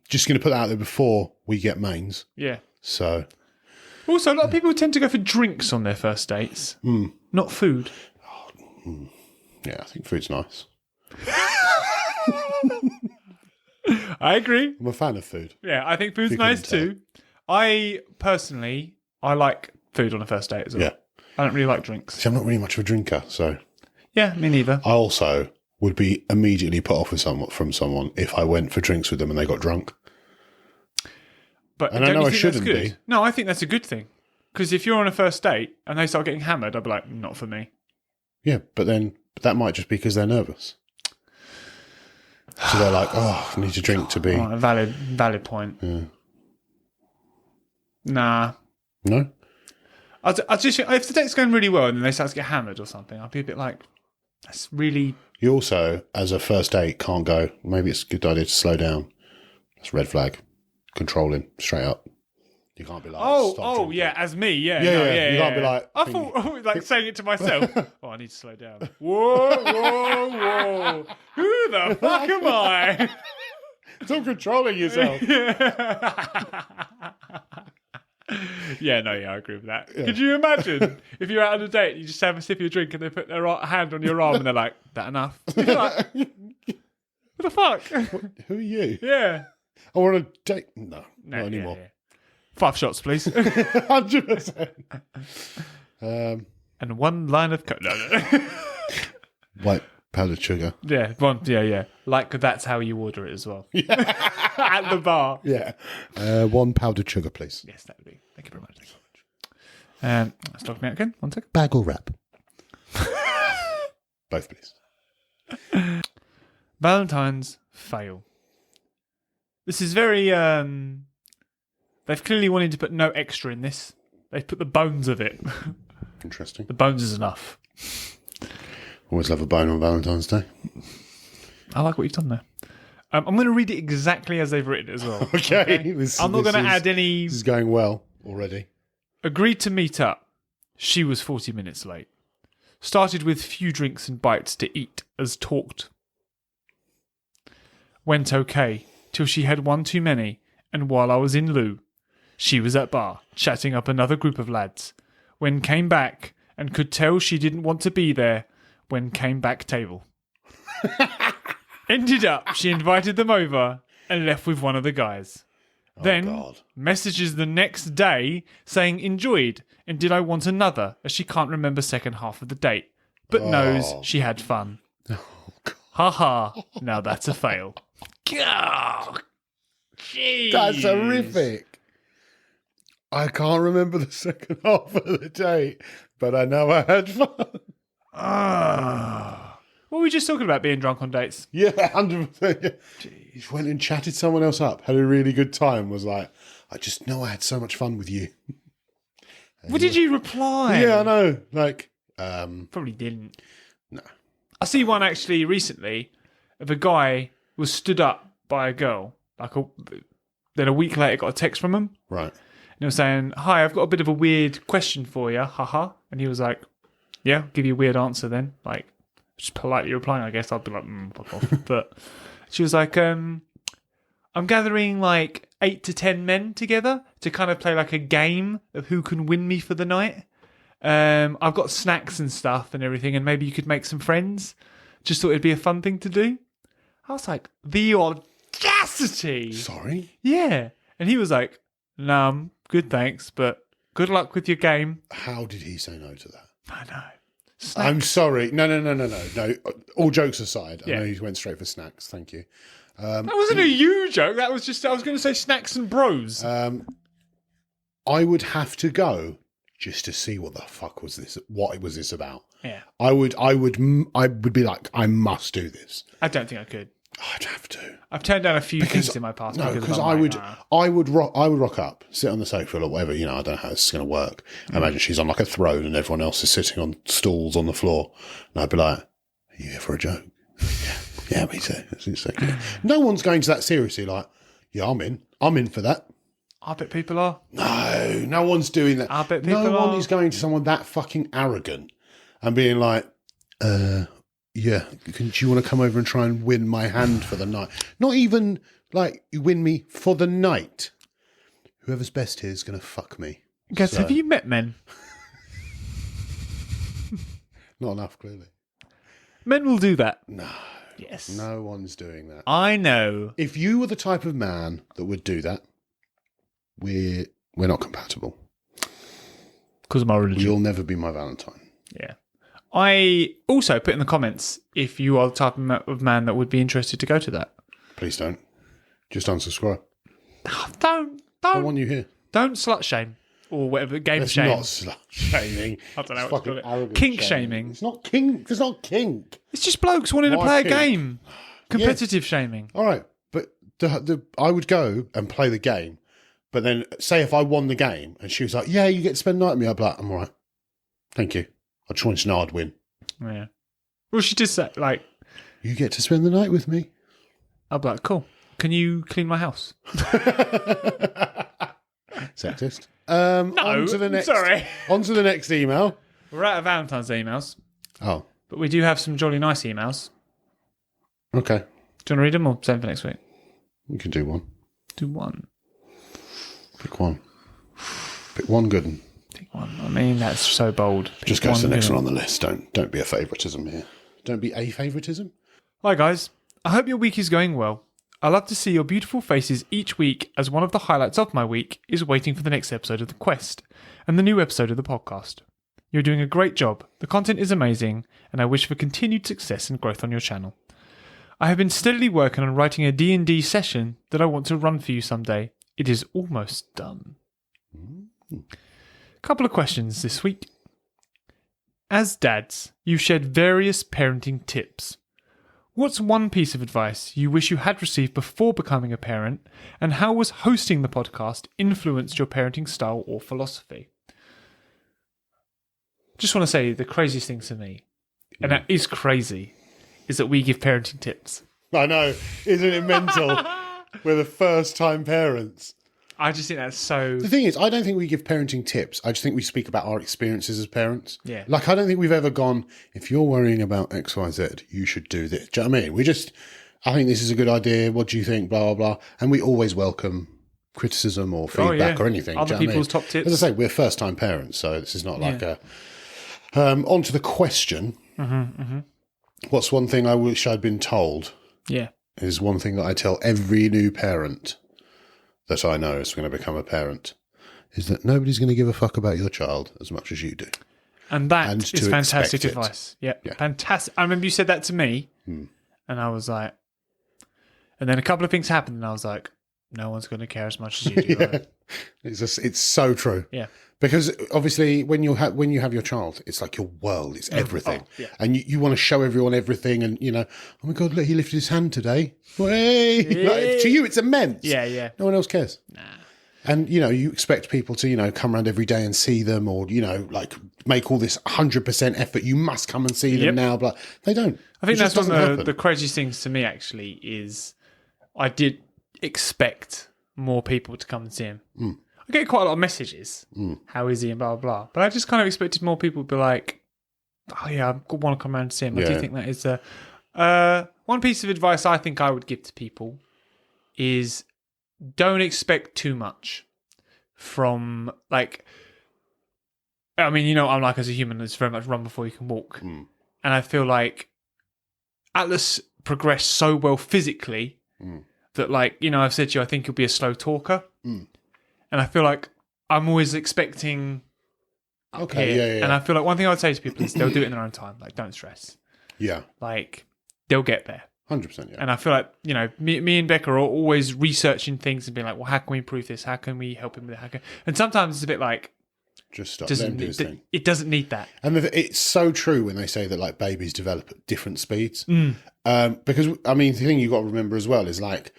Speaker 1: Just going to put that out there before we get mains.
Speaker 2: Yeah.
Speaker 1: So,
Speaker 2: Also, a lot of people tend to go for drinks on their first dates, not food.
Speaker 1: yeah, I think food's nice.
Speaker 2: I agree.
Speaker 1: I'm a fan of food.
Speaker 2: Yeah, I think food's
Speaker 1: You
Speaker 2: nice
Speaker 1: couldn't
Speaker 2: too. I personally like food on a first date as well.
Speaker 1: Yeah.
Speaker 2: I don't really like drinks.
Speaker 1: See, I'm not really much of a drinker, so
Speaker 2: Yeah, me neither.
Speaker 1: I also would be immediately put off with someone if I went for drinks with them and they got drunk.
Speaker 2: But
Speaker 1: And I
Speaker 2: don't
Speaker 1: know
Speaker 2: you
Speaker 1: I
Speaker 2: think
Speaker 1: shouldn't
Speaker 2: that's good?
Speaker 1: be.
Speaker 2: No, I think that's a good thing. Because if you're on a first date and they start getting hammered, I'd be like, not for me.
Speaker 1: Yeah, but then that might just be because they're nervous. So they're like, oh, I need to drink to be.
Speaker 2: Oh, valid point.
Speaker 1: Yeah.
Speaker 2: Nah.
Speaker 1: No?
Speaker 2: I just think if the date's going really well and then they start to get hammered or something, I'd be a bit like, that's really...
Speaker 1: You also, as a first date, can't go, maybe it's a good idea to slow down. That's a red flag. Controlling, straight up. You can't be like, stop drinking.
Speaker 2: Yeah, as me, yeah.
Speaker 1: Yeah,
Speaker 2: no,
Speaker 1: yeah, you can't be like-
Speaker 2: I thought, like, saying it to myself, oh, I need to slow down. Whoa. Who the fuck am I?
Speaker 1: Stop controlling yourself.
Speaker 2: Yeah, I agree with that. Could you imagine if you're out on a date, you just have a sip of your drink and they put their hand on your arm and they're like, that enough? You're like, what the fuck?
Speaker 1: Who are you?
Speaker 2: Yeah.
Speaker 1: I want to date. No, not anymore.
Speaker 2: Yeah. 5 shots, please.
Speaker 1: 100%.
Speaker 2: And 1 line of coke. No.
Speaker 1: White powdered sugar.
Speaker 2: Yeah, yeah. Like that's how you order it as well. At the bar.
Speaker 1: Yeah. 1 powdered sugar, please.
Speaker 2: Yes, that would be. Thank you very much. Let's talk me out again. 1 second.
Speaker 1: Bag or wrap? Both, please.
Speaker 2: Valentines fail. This is very. They've clearly wanted to put no extra in this. They've put the bones of it.
Speaker 1: Interesting.
Speaker 2: The bones is enough.
Speaker 1: Always love a bone on Valentine's Day.
Speaker 2: I like what you've done there. I'm going to read it exactly as they've written it as well.
Speaker 1: Okay.
Speaker 2: I'm not going to add any.
Speaker 1: This is going well already.
Speaker 2: Agreed to meet up. She was 40 minutes late. Started with few drinks and bites to eat as talked. Went okay till she had 1 too many, and while I was in loo, she was at bar chatting up another group of lads. When came back and could tell she didn't want to be there. When came back table. Ended up, she invited them over and left with one of the guys. Then
Speaker 1: God.
Speaker 2: messages the next day saying enjoyed and did I want another, as she can't remember second half of the date, but knows she had fun. Ha ha, now that's a fail. Oh, jeez.
Speaker 1: That's horrific. I can't remember the second half of the date, but I know I had fun.
Speaker 2: What were we just talking about, being drunk on dates?
Speaker 1: Yeah, 100%. Yeah. Jeez. Went and chatted someone else up, had a really good time, was like, I just know I had so much fun with you.
Speaker 2: What did you reply?
Speaker 1: Yeah, I know. Like,
Speaker 2: Probably didn't.
Speaker 1: no.
Speaker 2: I see one actually recently of a guy was stood up by a girl. Then a week later got a text from him.
Speaker 1: Right.
Speaker 2: And he was saying, hi, I've got a bit of a weird question for you. Haha. And he was like, yeah, I'll give you a weird answer then. Like, just politely replying, I guess I'd be like, fuck off. But she was like, I'm gathering like 8 to 10 men together to kind of play like a game of who can win me for the night. I've got snacks and stuff and everything, and maybe you could make some friends. Just thought it'd be a fun thing to do. I was like, the audacity.
Speaker 1: Sorry?
Speaker 2: Yeah. And he was like, no, I'm good, thanks, but good luck with your game.
Speaker 1: How did he say no to that?
Speaker 2: I know.
Speaker 1: I'm sorry. No. All jokes aside,
Speaker 2: Yeah.
Speaker 1: I know you went straight for snacks. Thank you.
Speaker 2: That wasn't a you joke. That was just, I was going to say snacks and bros.
Speaker 1: I would have to go just to see what the fuck was this. What was this about?
Speaker 2: Yeah.
Speaker 1: I would be like, I must do this.
Speaker 2: I don't think I could.
Speaker 1: I'd have to.
Speaker 2: I've turned down a few things in my past.
Speaker 1: No, because
Speaker 2: I'm
Speaker 1: I
Speaker 2: like,
Speaker 1: would,
Speaker 2: nah.
Speaker 1: I would rock up, sit on the sofa or whatever. You know, I don't know how this is going to work. I imagine she's on like a throne and everyone else is sitting on stools on the floor, and I'd be like, "Are you here for a joke?" yeah, me too. No one's going to that seriously. Like, yeah, I'm in for that.
Speaker 2: I bet people are.
Speaker 1: No one's doing that.
Speaker 2: I bet people
Speaker 1: no one
Speaker 2: are.
Speaker 1: is going to someone that fucking arrogant and being like, yeah, do you want to come over and try and win my hand for the night? Not even like you win me for the night. Whoever's best here is going to fuck me.
Speaker 2: Guys, have you met men?
Speaker 1: Not enough, clearly.
Speaker 2: Men will do that.
Speaker 1: No.
Speaker 2: Yes.
Speaker 1: No one's doing that.
Speaker 2: I know.
Speaker 1: If you were the type of man that would do that, we're not compatible.
Speaker 2: Because of my religion.
Speaker 1: You'll never be my Valentine.
Speaker 2: Yeah. I also put in the comments if you are the type of man that would be interested to go to that.
Speaker 1: Please don't. Just unsubscribe.
Speaker 2: Don't
Speaker 1: I want you here.
Speaker 2: Don't slut shame or whatever game
Speaker 1: It's
Speaker 2: shame.
Speaker 1: not slut shaming.
Speaker 2: I don't know
Speaker 1: It's
Speaker 2: what to
Speaker 1: fucking
Speaker 2: call it.
Speaker 1: arrogant
Speaker 2: Kink shaming.
Speaker 1: It's not kink. It's not kink.
Speaker 2: It's just blokes wanting to
Speaker 1: Why
Speaker 2: play a
Speaker 1: kink?
Speaker 2: game. Competitive shaming.
Speaker 1: All right, but I would go and play the game, but then say if I won the game and she was like, "Yeah, you get to spend the night with me," I'd be like, "I'm all right, thank you. I just wanted to know I'd win.
Speaker 2: Yeah. Well, she just said like,
Speaker 1: You get to spend the night with me."
Speaker 2: I'd be like, cool. Can you clean my house?
Speaker 1: Sexist.
Speaker 2: No,
Speaker 1: on to the next,
Speaker 2: sorry.
Speaker 1: On to the next email.
Speaker 2: We're out of Valentine's emails,
Speaker 1: Oh,
Speaker 2: but we do have some jolly nice emails.
Speaker 1: okay.
Speaker 2: Do you want to read them or save for next week?
Speaker 1: You can do one.
Speaker 2: Do one.
Speaker 1: Pick one. Pick one good one.
Speaker 2: Pick one. I mean, that's so bold. Pick
Speaker 1: Just go to the next
Speaker 2: good
Speaker 1: one on the list. Don't be a favouritism here. Don't be a favouritism.
Speaker 2: Hi guys, I hope your week is going well. I love to see your beautiful faces each week, as one of the highlights of my week is waiting for the next episode of The Quest and the new episode of the podcast. You're doing a great job, the content is amazing, and I wish for continued success and growth on your channel. I have been steadily working on writing a D&D session that I want to run for you someday. It is almost done. Couple of questions this week. As dads, you've shared various parenting tips. What's one piece of advice you wish you had received before becoming a parent, and how was hosting the podcast influenced your parenting style or philosophy? Just want to say the craziest thing to me, and that is crazy, is that we give parenting tips.
Speaker 1: I know. Isn't it mental? We're the first time parents.
Speaker 2: I just think that's so...
Speaker 1: The thing is, I don't think we give parenting tips. I just think we speak about our experiences as parents.
Speaker 2: Yeah.
Speaker 1: Like, I don't think we've ever gone, if you're worrying about X, Y, Z, you should do this. Do you know what I mean? I think this is a good idea. What do you think? Blah, blah, blah. And we always welcome criticism or feedback or anything.
Speaker 2: Other
Speaker 1: do you know
Speaker 2: people's
Speaker 1: what I mean?
Speaker 2: top tips.
Speaker 1: As I say, we're first time parents, so this is not like a... on to the question. What's one thing I wish I'd been told?
Speaker 2: Yeah.
Speaker 1: Is one thing that I tell every new parent that I know is going to become a parent, is that nobody's going to give a fuck about your child as much as you do.
Speaker 2: And that is
Speaker 1: to
Speaker 2: fantastic
Speaker 1: expect it.
Speaker 2: advice. Yeah,
Speaker 1: Yeah.
Speaker 2: fantastic. I remember you said that to me, and I was like... And then a couple of things happened, and I was like, no one's going to care as much as you do. Right?
Speaker 1: It's so true.
Speaker 2: Yeah.
Speaker 1: Because obviously, when you have your child, it's like your world. It's everything,
Speaker 2: yeah.
Speaker 1: and you want to show everyone everything. And oh my god, look, he lifted his hand today. Way! Like, to you, it's immense.
Speaker 2: Yeah, yeah.
Speaker 1: No one else cares. Nah. And you expect people to come around every day and see them, or like make all this 100% effort. You must come and see them now. But they don't.
Speaker 2: I think
Speaker 1: It just
Speaker 2: that's one
Speaker 1: doesn't
Speaker 2: of
Speaker 1: happen.
Speaker 2: the craziest things to me. Actually, is I did expect more people to come and see him. I get quite a lot of messages. How is he and blah, blah, blah. But I just kind of expected more people to be like, oh yeah, I want to come around to see him. I
Speaker 1: Yeah.
Speaker 2: do think that is one piece of advice I think I would give to people is don't expect too much from, like, I mean, you know, I'm like, as a human, it's very much run before you can walk. And I feel like Atlas progressed so well physically that, like, you know, I've said to you, I think he'll be a slow talker. And I feel like I'm always expecting
Speaker 1: Okay,
Speaker 2: here.
Speaker 1: yeah.
Speaker 2: And I feel like one thing I would say to people is they'll do it in their own time. Like, don't stress.
Speaker 1: Yeah,
Speaker 2: Like, they'll get there.
Speaker 1: 100%, yeah.
Speaker 2: And I feel like, you know, me and Becca are always researching things and being like, well, how can we improve this? How can we help him with it? And sometimes it's a bit like,
Speaker 1: Just stop, let him do his thing.
Speaker 2: it doesn't need that.
Speaker 1: And it's so true when they say that, like, babies develop at different speeds. Because, I mean, the thing you've got to remember as well is, like,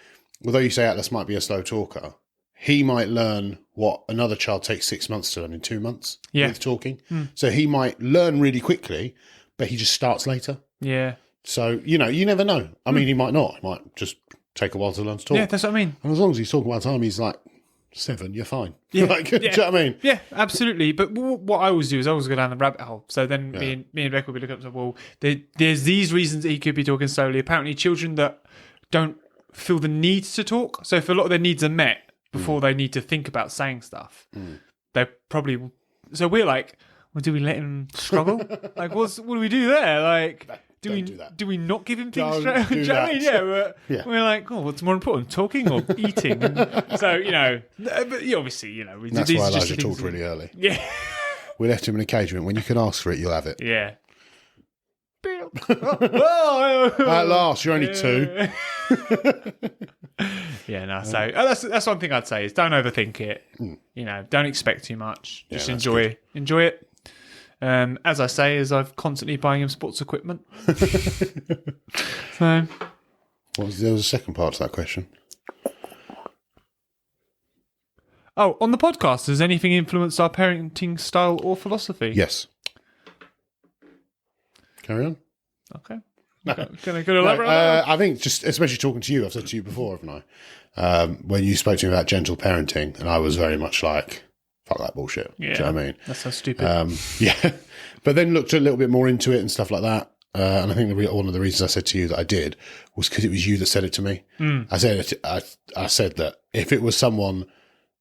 Speaker 1: although you say Atlas might be a slow talker, he might learn what another child takes 6 months to learn in 2 months with talking. So he might learn really quickly, but he just starts later.
Speaker 2: Yeah.
Speaker 1: So, you know, you never know. I mean, he might not. He might just take a while to learn to talk.
Speaker 2: Yeah, that's what I mean.
Speaker 1: And as long as he's talking about time, he's like 7, you're fine.
Speaker 2: Yeah.
Speaker 1: Like, do you know what I mean?
Speaker 2: Yeah, absolutely. But what I always do is I always go down the rabbit hole. So then me and Becca will be looking up, so, well, there's these reasons that he could be talking slowly. Apparently, children that don't feel the need to talk, so if a lot of their needs are met before they need to think about saying stuff, they probably... So we're like, well, do we let him struggle? Like, what do we do there? Like... Do we not give him things straight? Do you know what I mean? Yeah, we're like, oh, what's more important, talking or eating? And so, you know, but obviously, you know,
Speaker 1: That's
Speaker 2: these
Speaker 1: why
Speaker 2: are just
Speaker 1: Elijah
Speaker 2: things
Speaker 1: talked really early.
Speaker 2: Yeah,
Speaker 1: We left him in a cage. When you can ask for it, you'll have it.
Speaker 2: yeah.
Speaker 1: At last, you're only 2.
Speaker 2: Yeah, no. So that's one thing I'd say is don't overthink it. You know, don't expect too much. Just
Speaker 1: that's
Speaker 2: enjoy it. As I say, as I've constantly buying him sports equipment. So,
Speaker 1: There was a second part to that question.
Speaker 2: on the podcast, has anything influenced our parenting style or philosophy?
Speaker 1: Yes. Carry on.
Speaker 2: Okay. Can I elaborate on that?
Speaker 1: I think just, especially talking to you, I've said to you before, haven't I? When you spoke to me about gentle parenting, and I was very much like, fuck that bullshit.
Speaker 2: Yeah.
Speaker 1: Do you know what I mean?
Speaker 2: That sounds stupid.
Speaker 1: Yeah. But then looked a little bit more into it and stuff like that. And I think one of the reasons I said to you that I did was because it was you that said it to me. I said that if it was someone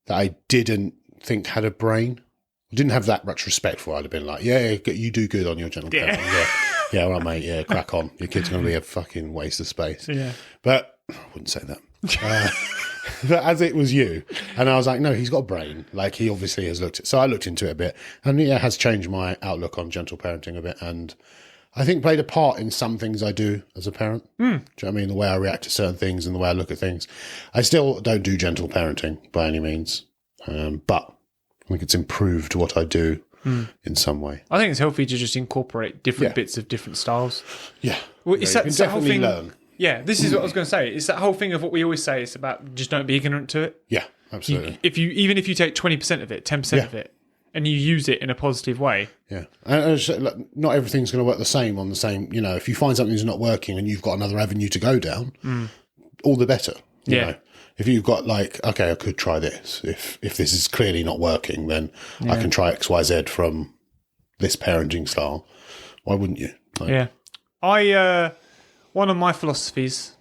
Speaker 1: that I didn't think had a brain, didn't have that much respect for, I'd have been like, yeah, you do good on your gentle parenting. Yeah, all right, mate. Yeah, crack on. Your kid's going to be a fucking waste of space.
Speaker 2: Yeah.
Speaker 1: But I wouldn't say that. But as it was you, and I was like, no, he's got a brain. Like, he obviously has looked at. So I looked into it a bit, and it has changed my outlook on gentle parenting a bit, and I think played a part in some things I do as a parent. Do you know what I mean? The way I react to certain things and the way I look at things. I still don't do gentle parenting by any means, but I think it's improved what I do in some way.
Speaker 2: I think it's healthy to just incorporate different bits of different styles.
Speaker 1: Yeah.
Speaker 2: Well,
Speaker 1: you
Speaker 2: it's
Speaker 1: can
Speaker 2: that whole
Speaker 1: definitely
Speaker 2: thing.
Speaker 1: learn.
Speaker 2: Yeah, this is what I was going to say. It's that whole thing of what we always say. It's about just don't be ignorant to it.
Speaker 1: Yeah, absolutely.
Speaker 2: Even if you take 20% of it, 10% of it, and you use it in a positive way.
Speaker 1: Yeah. And not everything's going to work the same on the same, you know, if you find something that's not working and you've got another avenue to go down, all the better. You know? If you've got like, okay, I could try this. If this is clearly not working, then I can try X, Y, Z from this parenting style. Why wouldn't you? Like,
Speaker 2: Yeah. One of my philosophies,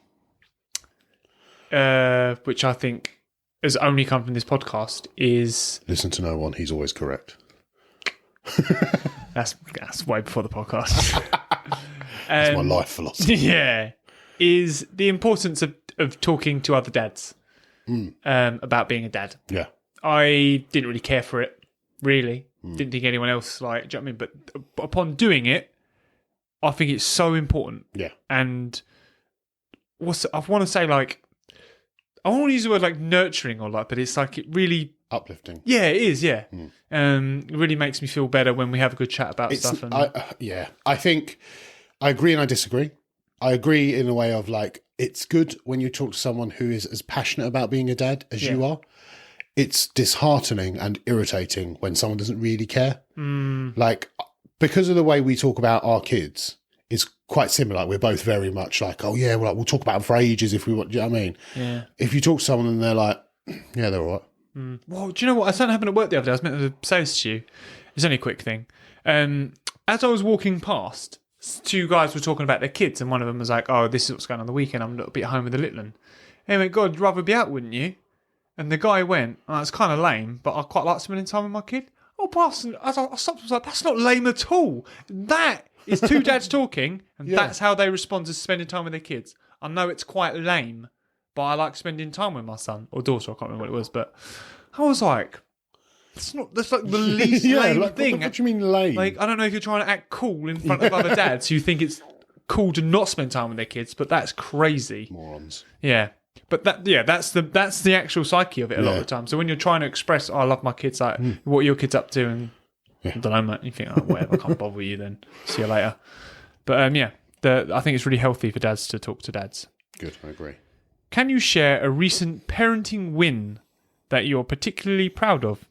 Speaker 2: which I think has only come from this podcast, is
Speaker 1: listen to no one. He's always correct.
Speaker 2: that's way before the podcast.
Speaker 1: That's my life philosophy.
Speaker 2: Yeah, is the importance of talking to other dads about being a dad.
Speaker 1: Yeah.
Speaker 2: I didn't really care for it, really. Didn't think anyone else like. Do you know what I mean? But upon doing it, I think it's so important.
Speaker 1: Yeah.
Speaker 2: And I want to say, like, I want to use the word like nurturing or like, but it's like it really
Speaker 1: uplifting.
Speaker 2: Yeah, it is. Yeah. It really makes me feel better when we have a good chat about stuff. And
Speaker 1: I think I agree and I disagree. I agree in a way of like, it's good when you talk to someone who is as passionate about being a dad as you are. It's disheartening and irritating when someone doesn't really care. Like, because of the way we talk about our kids, it's quite similar. Like, we're both very much like, oh yeah, we'll talk about them for ages if we want. Do you know what I mean?
Speaker 2: Yeah.
Speaker 1: If you talk to someone and they're like, yeah, they're all right.
Speaker 2: Well, do you know what? Something happened at work the other day. I was meant to say this to you. It's only a quick thing. as I was walking past, two guys were talking about their kids, and one of them was like, "Oh, this is what's going on the weekend. I'm a little bit at home with the little one." He went, "God, you'd rather be out, wouldn't you?" And the guy went, "Oh, that's kind of lame, but I quite like spending time with my kid." Oh, Parson, I stopped and was like, "That's not lame at all. That is two dads talking, and that's how they respond to spending time with their kids. I know it's quite lame, but I like spending time with my son or daughter. I can't remember what it was, but I was like, that's like the least lame thing.
Speaker 1: What do you mean lame?
Speaker 2: Like, I don't know if you're trying to act cool in front of other dads who think it's cool to not spend time with their kids, but that's crazy.
Speaker 1: Morons.
Speaker 2: Yeah. But that's the actual psyche of it a lot of the time. So when you're trying to express, "Oh, I love my kids," like, what are your kids up to? And I don't know, mate. You think, "Oh, whatever, I can't bother with you then. See you later." But I think it's really healthy for dads to talk to dads.
Speaker 1: Good, I agree.
Speaker 2: Can you share a recent parenting win that you're particularly proud of?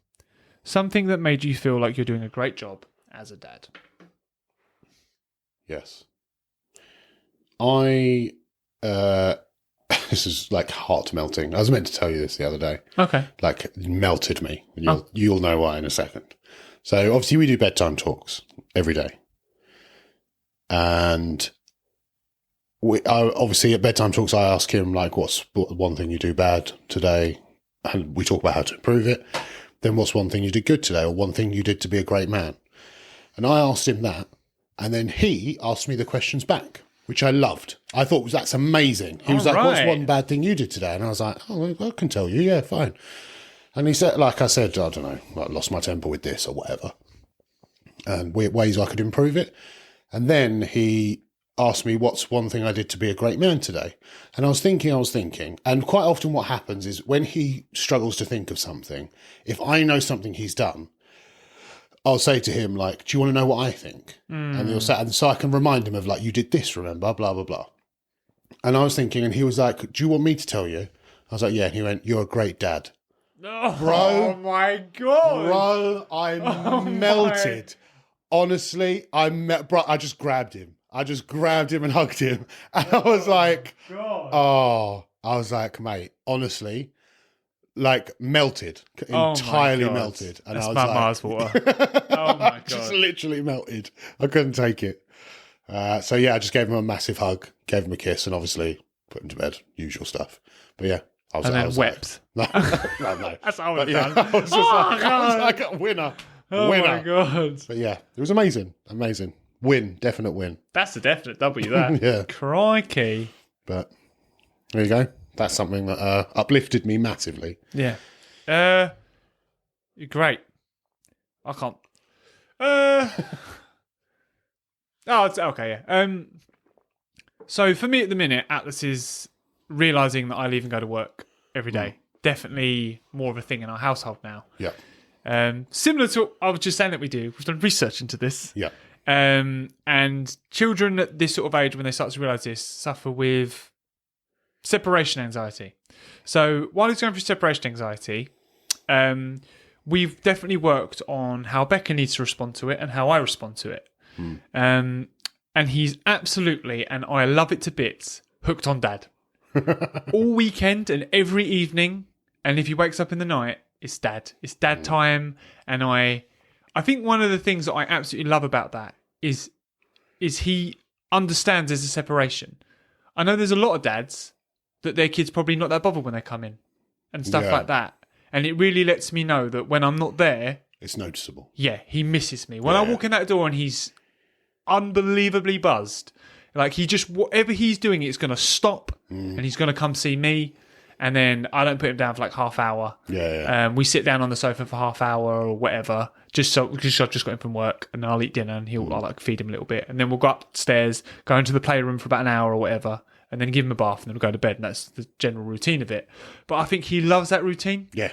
Speaker 2: Something that made you feel like you're doing a great job as a dad.
Speaker 1: Yes. This is like heart melting. I was meant to tell you this the other day.
Speaker 2: Okay.
Speaker 1: Like, it melted me. You'll know why in a second. So obviously we do bedtime talks every day. And obviously at bedtime talks, I ask him, like, what's one thing you do bad today? And we talk about how to improve it. Then what's one thing you did good today, or one thing you did to be a great man? And I asked him that. And then he asked me the questions back, which I loved. I thought that's amazing. He was like, "What's one bad thing you did today?" And I was like, "Oh, I can tell you. Yeah, fine." And he said, like I said, I don't know, like, lost my temper with this or whatever. And ways I could improve it. And then he asked me, "What's one thing I did to be a great man today?" And I was thinking. And quite often what happens is when he struggles to think of something, if I know something he's done, I'll say to him, like, "Do you want to know what I think?" And he'll say, and so I can remind him of, like, "You did this, remember, blah, blah, blah." And I was thinking, and he was like, "Do you want me to tell you?" I was like, "Yeah." And he went, "You're a great dad."
Speaker 2: Oh,
Speaker 1: Bro.
Speaker 2: Oh my God.
Speaker 1: Bro, I melted. Honestly, bro, I just grabbed him. And hugged him. And I was like,
Speaker 2: God.
Speaker 1: I was like, mate, honestly, like, melted,
Speaker 2: Oh
Speaker 1: entirely
Speaker 2: my God.
Speaker 1: melted. And
Speaker 2: That's
Speaker 1: I was
Speaker 2: my
Speaker 1: like,
Speaker 2: Mars water. Oh my God.
Speaker 1: just literally melted. I couldn't take it. So yeah, I just gave him a massive hug, gave him a kiss, and obviously put him to bed. Usual stuff. But yeah, I was
Speaker 2: wept.
Speaker 1: Like, no.
Speaker 2: That's what I would
Speaker 1: But
Speaker 2: have
Speaker 1: yeah,
Speaker 2: done.
Speaker 1: I was just like a winner.
Speaker 2: Oh
Speaker 1: winner.
Speaker 2: my God.
Speaker 1: But yeah, it was amazing. Win, definite win.
Speaker 2: That's a definite W, that.
Speaker 1: Yeah.
Speaker 2: Crikey.
Speaker 1: But there you go. That's something that uplifted me massively.
Speaker 2: Yeah. You're great. I can't. Oh, it's okay, yeah. So for me at the minute, Atlas is realising that I leave and go to work every day. Definitely more of a thing in our household now.
Speaker 1: Yeah.
Speaker 2: Similar to what I was just saying that we do. We've done research into this.
Speaker 1: Yeah.
Speaker 2: And children at this sort of age, when they start to realise this, suffer with separation anxiety. So while he's going through separation anxiety, we've definitely worked on how Becca needs to respond to it and how I respond to it. And he's absolutely, and I love it to bits, hooked on Dad. All weekend and every evening, and if he wakes up in the night, it's Dad. It's Dad time. And I think one of the things that I absolutely love about that is he understands there's a separation. I know there's a lot of dads that their kids probably not that bothered when they come in and stuff like that. And it really lets me know that when I'm not there,
Speaker 1: it's noticeable.
Speaker 2: Yeah, he misses me. When I walk in that door and he's unbelievably buzzed, like he just, whatever he's doing, it's going to stop and he's going to come see me. And then I don't put him down for like half hour. We sit down on the sofa for half hour or whatever, just I've just got him from work, and then I'll eat dinner and I'll like feed him a little bit, and then we'll go upstairs, go into the playroom for about an hour or whatever, and then give him a bath, and then we'll go to bed, and that's the general routine of it. But I think he loves that routine.
Speaker 1: Yeah.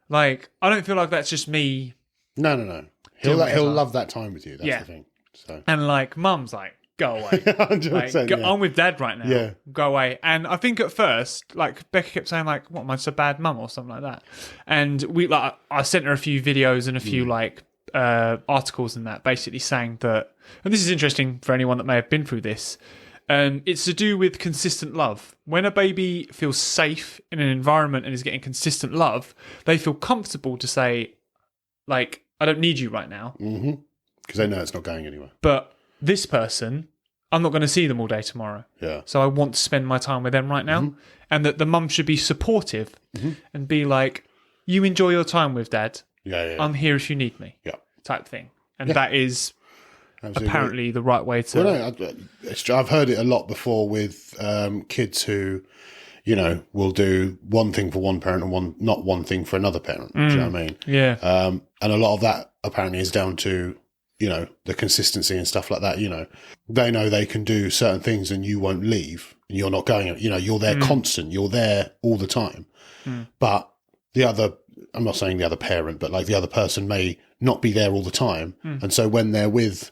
Speaker 2: Like, I don't feel like that's just me.
Speaker 1: No. He'll love that time with you. That's the thing. So.
Speaker 2: And like, Mum's like, go away.
Speaker 1: 100%,
Speaker 2: I'm with Dad right now.
Speaker 1: Yeah.
Speaker 2: Go away. And I think at first, like, Becca kept saying, like, what, am I just a bad mum or something like that? And I sent her a few videos and a few articles and that, basically saying that, and this is interesting for anyone that may have been through this, it's to do with consistent love. When a baby feels safe in an environment and is getting consistent love, they feel comfortable to say, like, I don't need you right now.
Speaker 1: Because they know it's not going anywhere.
Speaker 2: But this person, I'm not going to see them all day tomorrow.
Speaker 1: Yeah.
Speaker 2: So I want to spend my time with them right now. And that the mum should be supportive and be like, you enjoy your time with dad.
Speaker 1: Yeah.
Speaker 2: I'm here if you need me.
Speaker 1: Yeah.
Speaker 2: Type thing. And that is
Speaker 1: Absolutely.
Speaker 2: apparently the right way to...
Speaker 1: Well, no, I've heard it a lot before with kids who, you know, will do one thing for one parent and not one thing for another parent. Do you know what I mean?
Speaker 2: Yeah.
Speaker 1: And a lot of that apparently is down to, you know, the consistency and stuff like that. You know, they know they can do certain things and you won't leave. And you're not going, you know, you're there constant. You're there all the time. But the other, I'm not saying the other parent, but like the other person may not be there all the time. And so when they're with,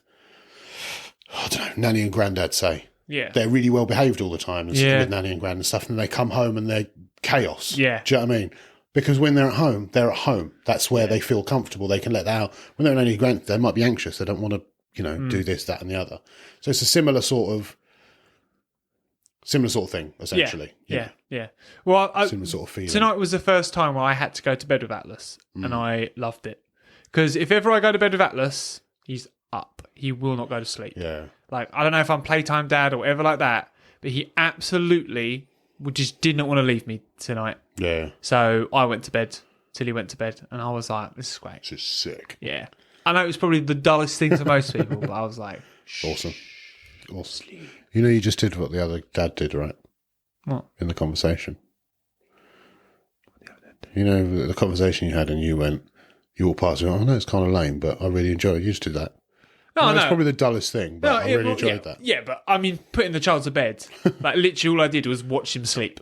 Speaker 1: I don't know, nanny and granddad, say, they're really well behaved all the time and with nanny and granddad and stuff. And they come home and they're chaos.
Speaker 2: Yeah.
Speaker 1: Do you know what I mean? Because when they're at home, they're at home. That's where they feel comfortable. They can let that out. When they're nanny and granddad, they might be anxious. They don't want to, you know, do this, that, and the other. So it's a similar sort of thing, essentially.
Speaker 2: Yeah. Well,
Speaker 1: Similar sort of feeling.
Speaker 2: tonight was the first time where I had to go to bed with Atlas, and I loved it. Because if ever I go to bed with Atlas, he's up. He will not go to sleep.
Speaker 1: Yeah.
Speaker 2: Like, I don't know if I'm playtime dad or whatever like that, but he absolutely just did not want to leave me tonight.
Speaker 1: Yeah.
Speaker 2: So I went to bed till he went to bed, and I was like, this is great.
Speaker 1: This is sick.
Speaker 2: Yeah. I know it was probably the dullest thing to most people, but I was like,
Speaker 1: Awesome. You know, you just did what the other dad did, right?
Speaker 2: What?
Speaker 1: In the conversation. You know, the conversation you had and you walked past and went, oh, no, it's kind of lame, but I really enjoyed it. You just did that.
Speaker 2: No,
Speaker 1: It's probably the dullest thing, but I really enjoyed that.
Speaker 2: Yeah, but I mean, putting the child to bed, like literally all I did was watch him sleep.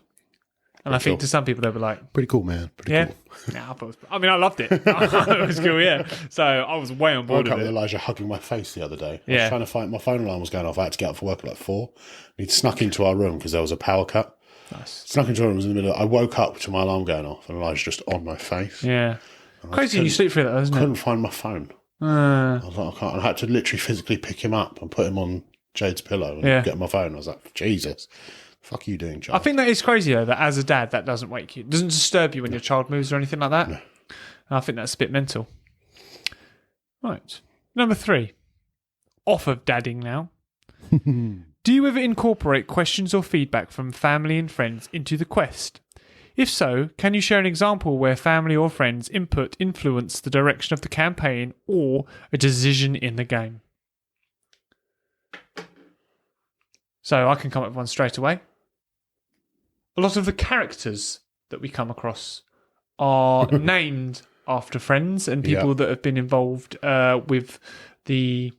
Speaker 2: And I think to some people, they'll be like,
Speaker 1: Pretty cool, man. Pretty
Speaker 2: yeah.
Speaker 1: cool.
Speaker 2: Nah, I loved it. It was cool, yeah. So I was way on
Speaker 1: I
Speaker 2: board
Speaker 1: woke up
Speaker 2: with
Speaker 1: with
Speaker 2: it.
Speaker 1: Elijah hugging my face the other day. I
Speaker 2: Yeah.
Speaker 1: was trying to find my phone alarm was going off. I had to get up for work at like 4. He'd snuck into our room because there was a power cut.
Speaker 2: Nice.
Speaker 1: Snuck into our room, was in the middle. I woke up to my alarm going off and Elijah just on my face.
Speaker 2: Yeah. Crazy you sleep through that, isn't it?
Speaker 1: Couldn't find my phone. I was like, I can't. I had to literally physically pick him up and put him on Jade's pillow and get my phone. I was like, Jesus, fuck you doing, child?
Speaker 2: I think that is crazy, though, that as a dad, that doesn't wake you. It doesn't disturb you when your child moves or anything like that.
Speaker 1: No.
Speaker 2: I think that's a bit mental. Right. Number 3. Off of dadding now. Do you ever incorporate questions or feedback from family and friends into the quest? If so, can you share an example where family or friends' input influenced the direction of the campaign or a decision in the game? So I can come up with one straight away. A lot of the characters that we come across are named after friends and people that have been involved with the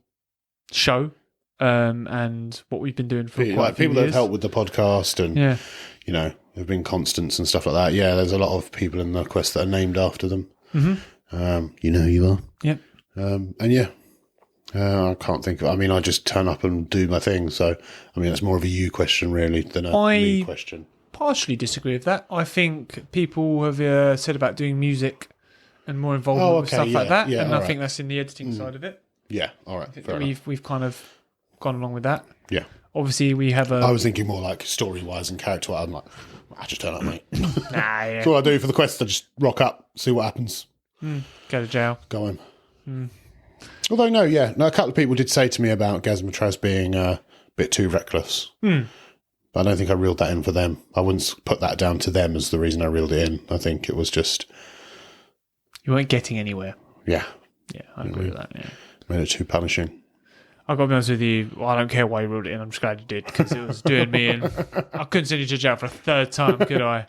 Speaker 2: show and what we've been doing for quite a few
Speaker 1: people that
Speaker 2: years.
Speaker 1: have helped with the podcast and you know, have been constants and stuff like that. Yeah, there's a lot of people in the quest that are named after them. Mm-hmm. You know who you are.
Speaker 2: Yep.
Speaker 1: And I can't think of. I mean, I just turn up and do my thing. So, I mean, it's more of a you question really than a me question.
Speaker 2: Partially disagree with that. I think people have said about doing music and more involvement with stuff like that, and I think that's in the editing side of it.
Speaker 1: Yeah, all right.
Speaker 2: We've kind of gone along with that.
Speaker 1: Yeah.
Speaker 2: Obviously, we have
Speaker 1: I was thinking more like story-wise and character-wise. I'm like, I just turn up, mate.
Speaker 2: yeah.
Speaker 1: That's all I do for the quest. I just rock up, see what happens.
Speaker 2: Go to jail.
Speaker 1: Go home. Although, a couple of people did say to me about Gaz and Ryan being a bit too reckless. But I don't think I reeled that in for them. I wouldn't put that down to them as the reason I reeled it in. I think it was just...
Speaker 2: You weren't getting anywhere.
Speaker 1: Yeah.
Speaker 2: Yeah, I agree with that, yeah.
Speaker 1: Made it too punishing.
Speaker 2: I've got to be honest with you, I don't care why you reeled it in. I'm just glad you did, because it was doing me in. I couldn't send you to jail for a third time, could I?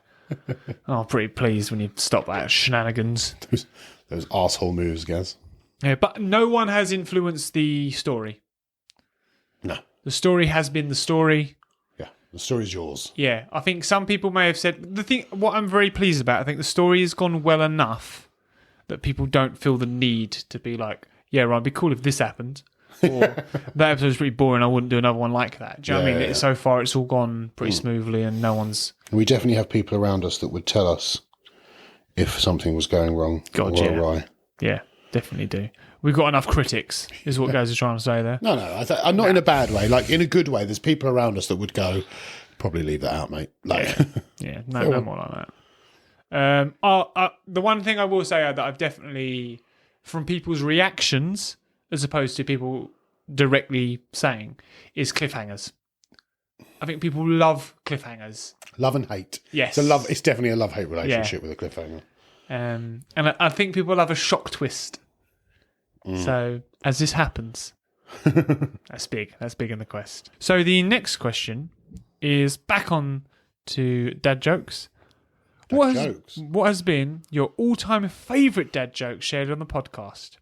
Speaker 2: I'm pretty pleased when you stop that shenanigans.
Speaker 1: Those arsehole moves, Gaz.
Speaker 2: Yeah, but no one has influenced the story.
Speaker 1: No.
Speaker 2: The story has been the story.
Speaker 1: Yeah, the story's yours.
Speaker 2: Yeah, I think some people may have said... What I'm very pleased about, I think the story has gone well enough that people don't feel the need to be like, yeah, right, it'd be cool if this happened. Or that episode's pretty boring, I wouldn't do another one like that. Do you know what I mean? So far, it's all gone pretty smoothly and no one's...
Speaker 1: We definitely have people around us that would tell us if something was going wrong or awry.
Speaker 2: Yeah, definitely do. We've got enough critics, is what Gaz is trying to say there.
Speaker 1: No, I'm not in a bad way. Like, in a good way, there's people around us that would go, probably leave that out, mate. Like,
Speaker 2: Yeah, no more like that. The one thing I will say that I've definitely, from people's reactions, as opposed to people directly saying, is cliffhangers. I think people love cliffhangers.
Speaker 1: Love and hate.
Speaker 2: Yes.
Speaker 1: It's definitely a love-hate relationship with a cliffhanger.
Speaker 2: And I think people love a shock twist. So, as this happens, that's big. That's big in the quest. So, the next question is back on to dad jokes. What has been your all-time favourite dad joke shared on the podcast?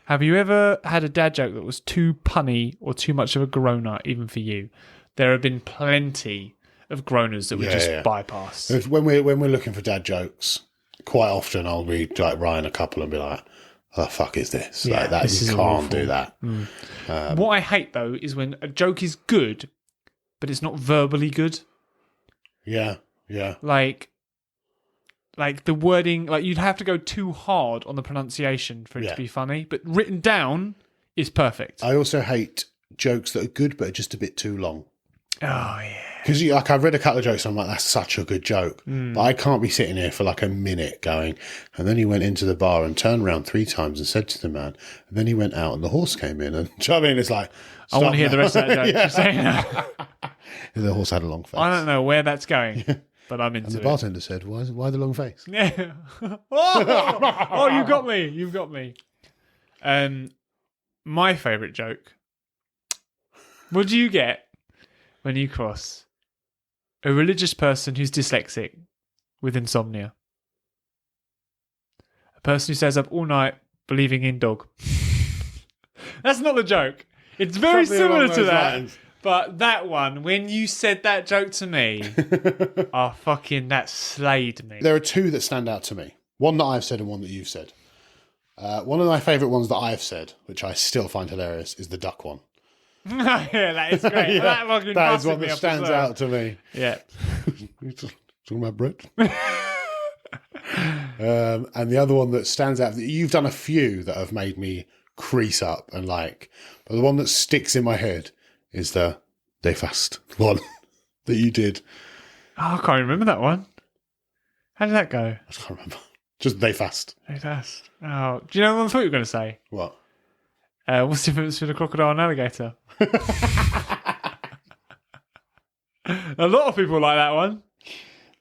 Speaker 2: Have you ever had a dad joke that was too punny or too much of a groaner, even for you? There have been plenty of groaners that we just bypass.
Speaker 1: When we're looking for dad jokes, quite often I'll read like Ryan a couple and be like, "Oh, the fuck is this?
Speaker 2: Yeah,
Speaker 1: like that
Speaker 2: this
Speaker 1: you
Speaker 2: is
Speaker 1: can't
Speaker 2: awful.
Speaker 1: do that."
Speaker 2: What I hate though is when a joke is good, but it's not verbally good.
Speaker 1: Yeah.
Speaker 2: Like the wording, like you'd have to go too hard on the pronunciation for it to be funny, but written down is perfect.
Speaker 1: I also hate jokes that are good but are just a bit too long.
Speaker 2: Oh yeah.
Speaker 1: Because like I've read a couple of jokes, and I'm like, that's such a good joke, but I can't be sitting here for like a minute going. And then he went into the bar and turned around 3 times and said to the man. And then he went out and the horse came in. And do you know what I mean? It's like,
Speaker 2: I want to hear the rest of that joke.
Speaker 1: Yeah.
Speaker 2: Just saying that.
Speaker 1: The horse had a long face.
Speaker 2: I don't know where that's going, but I'm into
Speaker 1: And the
Speaker 2: it.
Speaker 1: bartender said, "Why the long face?"
Speaker 2: Yeah. Oh, you got me. You've got me. My favourite joke. What do you get when you cross a religious person who's dyslexic with insomnia? A person who stays up all night believing in dog. That's not the joke. It's very
Speaker 1: Something
Speaker 2: similar
Speaker 1: along
Speaker 2: to
Speaker 1: those
Speaker 2: that.
Speaker 1: lines.
Speaker 2: But that one, when you said that joke to me, that slayed me.
Speaker 1: There are 2 that stand out to me. One that I've said and one that you've said. One of my favourite ones that I've said, which I still find hilarious, is the duck one.
Speaker 2: Yeah, that is great.
Speaker 1: Yeah,
Speaker 2: that fucking
Speaker 1: that is
Speaker 2: busted
Speaker 1: one
Speaker 2: me
Speaker 1: that
Speaker 2: up
Speaker 1: stands
Speaker 2: as well.
Speaker 1: out to me.
Speaker 2: Yeah.
Speaker 1: You talking about Brett? And the other one that stands out, you've done a few that have made me crease up and like, but the one that sticks in my head is the "they fast" one that you did.
Speaker 2: Oh, I can't remember that one. How did that go?
Speaker 1: I can't remember. Just "they fast."
Speaker 2: Hey, that's... Oh, do you know what I thought you were going to say?
Speaker 1: What?
Speaker 2: What's the difference between a crocodile and an alligator? A lot of people like that one.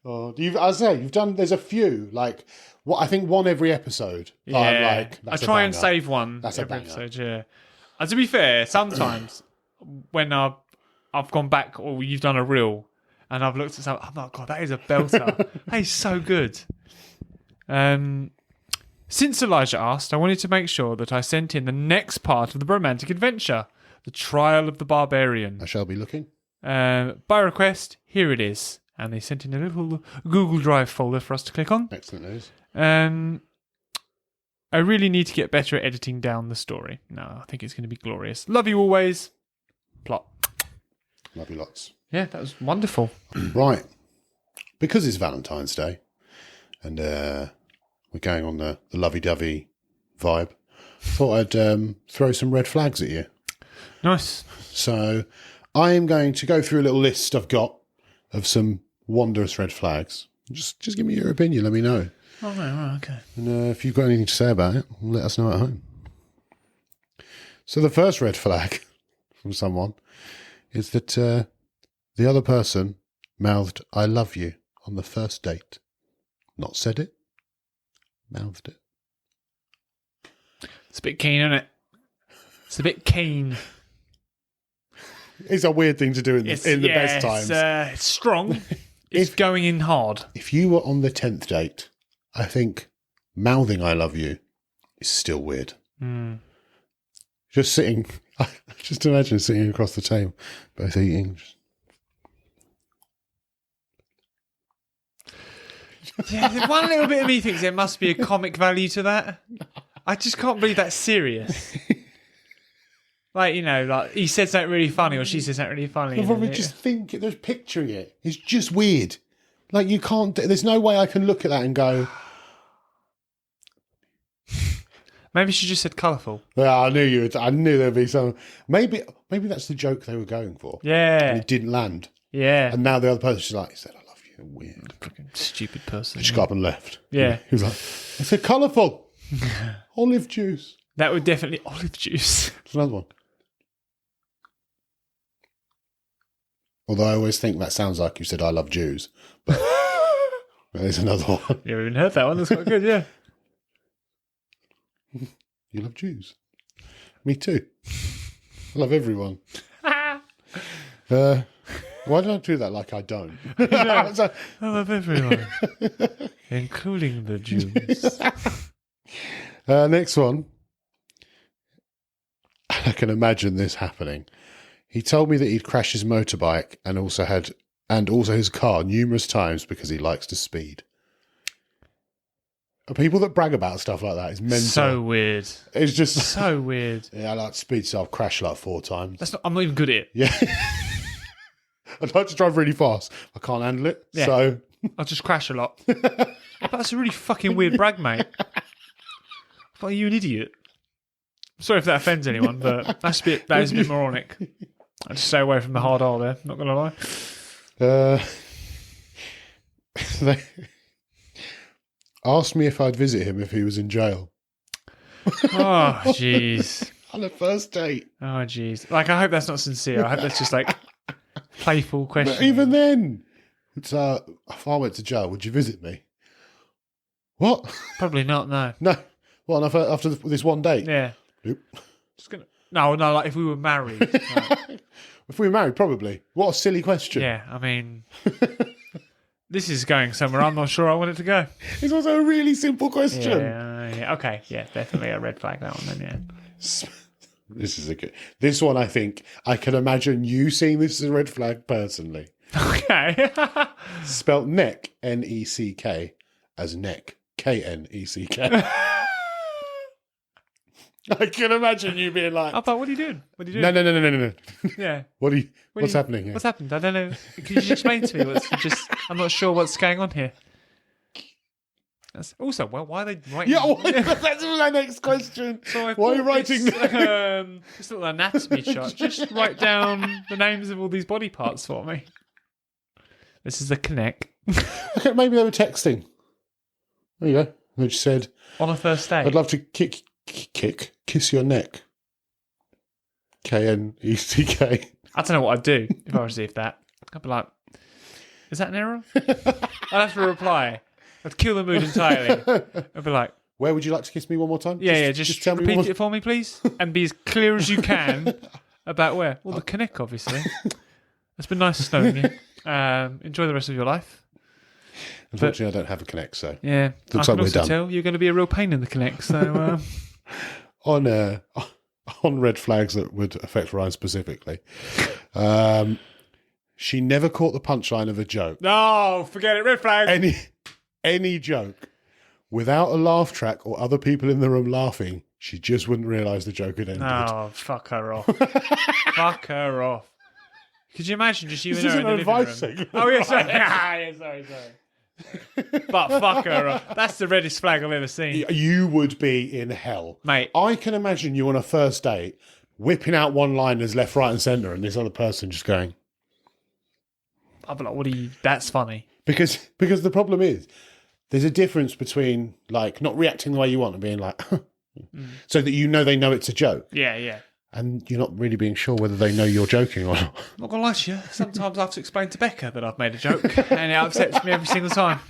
Speaker 1: Oh, you've done. There's a few like what I think one every episode.
Speaker 2: Yeah,
Speaker 1: I'm like,
Speaker 2: I
Speaker 1: that's a
Speaker 2: try and
Speaker 1: banger.
Speaker 2: save one
Speaker 1: That's a
Speaker 2: every
Speaker 1: banger.
Speaker 2: episode. Yeah. And to be fair, sometimes when I've gone back or you've done a reel and I've looked at something, I'm like, God, that is a belter. That is so good. Since Elijah asked, I wanted to make sure that I sent in the next part of the Bromantic adventure, the trial of the barbarian.
Speaker 1: I shall be looking.
Speaker 2: By request, here it is. And they sent in a little Google Drive folder for us to click on.
Speaker 1: Excellent news.
Speaker 2: I really need to get better at editing down the story. No, I think it's going to be glorious. Love you always. Plot.
Speaker 1: Love you lots.
Speaker 2: Yeah, that was wonderful.
Speaker 1: Right. Because it's Valentine's Day and we're going on the lovey-dovey vibe, thought I'd throw some red flags at you.
Speaker 2: Nice.
Speaker 1: So I am going to go through a little list I've got of some wondrous red flags. Just give me your opinion. Let me know.
Speaker 2: Oh, no, right, okay.
Speaker 1: And if you've got anything to say about it, let us know at home. So the first red flag from someone is that the other person mouthed "I love you" on the first date. Not said it, mouthed it.
Speaker 2: It's a bit keen, isn't it? It's a bit keen.
Speaker 1: It's a weird thing to do in the best times.
Speaker 2: It's strong. It's going in hard.
Speaker 1: If you were on the 10th date, I think mouthing "I love you" is still weird. Just sitting, just imagine sitting across the table, both eating.
Speaker 2: Yeah, one little bit of me thinks there must be a comic value to that. I just can't believe that's serious. Like, you know, like he said something really funny or she said something really funny.
Speaker 1: You're probably just thinking, there's picturing it. It's just weird. Like you can't, there's no way I can look at that and go,
Speaker 2: maybe she just said colourful.
Speaker 1: well, I knew there'd be some, maybe that's the joke they were going for.
Speaker 2: Yeah.
Speaker 1: And it didn't land.
Speaker 2: Yeah.
Speaker 1: And now the other person's like, he said, "I love you." Weird.
Speaker 2: Fucking stupid person.
Speaker 1: Just got up and left.
Speaker 2: Yeah.
Speaker 1: He was like, I said colourful. Olive juice.
Speaker 2: That would definitely olive juice.
Speaker 1: There's another one. Although I always think that sounds like you said I love Jews. But there's another one.
Speaker 2: You haven't even heard that one. That's quite good, yeah.
Speaker 1: You love Jews? Me too. I love everyone. Why did I do that like I don't?
Speaker 2: I love everyone, including the Jews.
Speaker 1: Next one. I can imagine this happening. He told me that he'd crashed his motorbike and also his car numerous times because he likes to speed. People that brag about stuff like that is mental.
Speaker 2: So weird.
Speaker 1: It's just
Speaker 2: So weird.
Speaker 1: Yeah, I like to speed, so I've crashed like 4 times.
Speaker 2: I'm not even good at it.
Speaker 1: Yeah. I'd like to drive really fast. I can't handle it.
Speaker 2: Yeah.
Speaker 1: So
Speaker 2: I just crash a lot. But that's a really fucking weird brag, mate. I thought you an idiot. Sorry if that offends anyone, but that is a bit moronic. I just stay away from the hard R there, not going to lie.
Speaker 1: They asked me if I'd visit him if he was in jail.
Speaker 2: Oh, jeez.
Speaker 1: On a first date.
Speaker 2: Oh, jeez. Like, I hope that's not sincere. I hope that's just like playful question.
Speaker 1: But even then, it's, if I went to jail, would you visit me? What?
Speaker 2: Probably not, no.
Speaker 1: No. Well, after this one date?
Speaker 2: Yeah.
Speaker 1: Nope.
Speaker 2: Just gonna... No, like if we were married. Like...
Speaker 1: If we were married, probably. What a silly question.
Speaker 2: Yeah, I mean, this is going somewhere I'm not sure I want it to go.
Speaker 1: It's also a really simple question.
Speaker 2: Yeah, okay. Yeah, definitely a red flag, that one then, yeah.
Speaker 1: This is a good... This one, I think, I can imagine you seeing this as a red flag personally.
Speaker 2: Okay.
Speaker 1: Spelt neck, N-E-C-K, as neck, K-N-E-C-K. I can imagine you being like...
Speaker 2: I thought, what are you doing? What are you doing?
Speaker 1: No.
Speaker 2: Yeah.
Speaker 1: What's happening here?
Speaker 2: What's happened? I don't know. Can you just explain to me? I'm not sure what's going on here. Also, well, why are they writing?
Speaker 1: Yeah, that's my next question.
Speaker 2: So
Speaker 1: why are you writing
Speaker 2: this little anatomy chart? Just write down the names of all these body parts for me. This is the neck.
Speaker 1: Okay, maybe they were texting. There you go. They just said...
Speaker 2: On a first date.
Speaker 1: I'd love to kiss your neck. K-N-E-C-K.
Speaker 2: I don't know what I'd do if I received that. I'd be like, is that an error? I'd have to reply. I'd kill the mood entirely. I'd be like,
Speaker 1: where would you like to kiss me one more time?
Speaker 2: Yeah, just
Speaker 1: tell me
Speaker 2: repeat it for me, please. And be as clear as you can about where. Well, the neck, obviously. It's been nice knowing you. Enjoy the rest of your life.
Speaker 1: Unfortunately, I don't have a connect, so...
Speaker 2: Yeah.
Speaker 1: Looks
Speaker 2: I
Speaker 1: like
Speaker 2: can
Speaker 1: we're
Speaker 2: also
Speaker 1: done.
Speaker 2: tell you're going to be a real pain in the connect, so...
Speaker 1: On red flags that would affect Ryan specifically, she never caught the punchline of a joke.
Speaker 2: No, forget it. Red flag.
Speaker 1: Any joke without a laugh track or other people in the room laughing, she just wouldn't realise the joke had ended.
Speaker 2: Oh, fuck her off. Fuck her off. Could you imagine just you
Speaker 1: This
Speaker 2: and her
Speaker 1: isn't
Speaker 2: in
Speaker 1: an
Speaker 2: the living
Speaker 1: advice
Speaker 2: room?
Speaker 1: segment.
Speaker 2: Oh, yeah, sorry. Sorry. But fuck her off. That's the reddest flag I've ever seen.
Speaker 1: You would be in hell.
Speaker 2: Mate.
Speaker 1: I can imagine you on a first date whipping out one-liners left, right and centre and this other person just going...
Speaker 2: I'd be like, what are you... That's funny.
Speaker 1: Because the problem is, there's a difference between, like, not reacting the way you want and being like... so that you know they know it's a joke.
Speaker 2: Yeah.
Speaker 1: And you're not really being sure whether they know you're joking or not.
Speaker 2: I'm not going to lie to you. Sometimes I have to explain to Becca that I've made a joke and it upsets me every single time.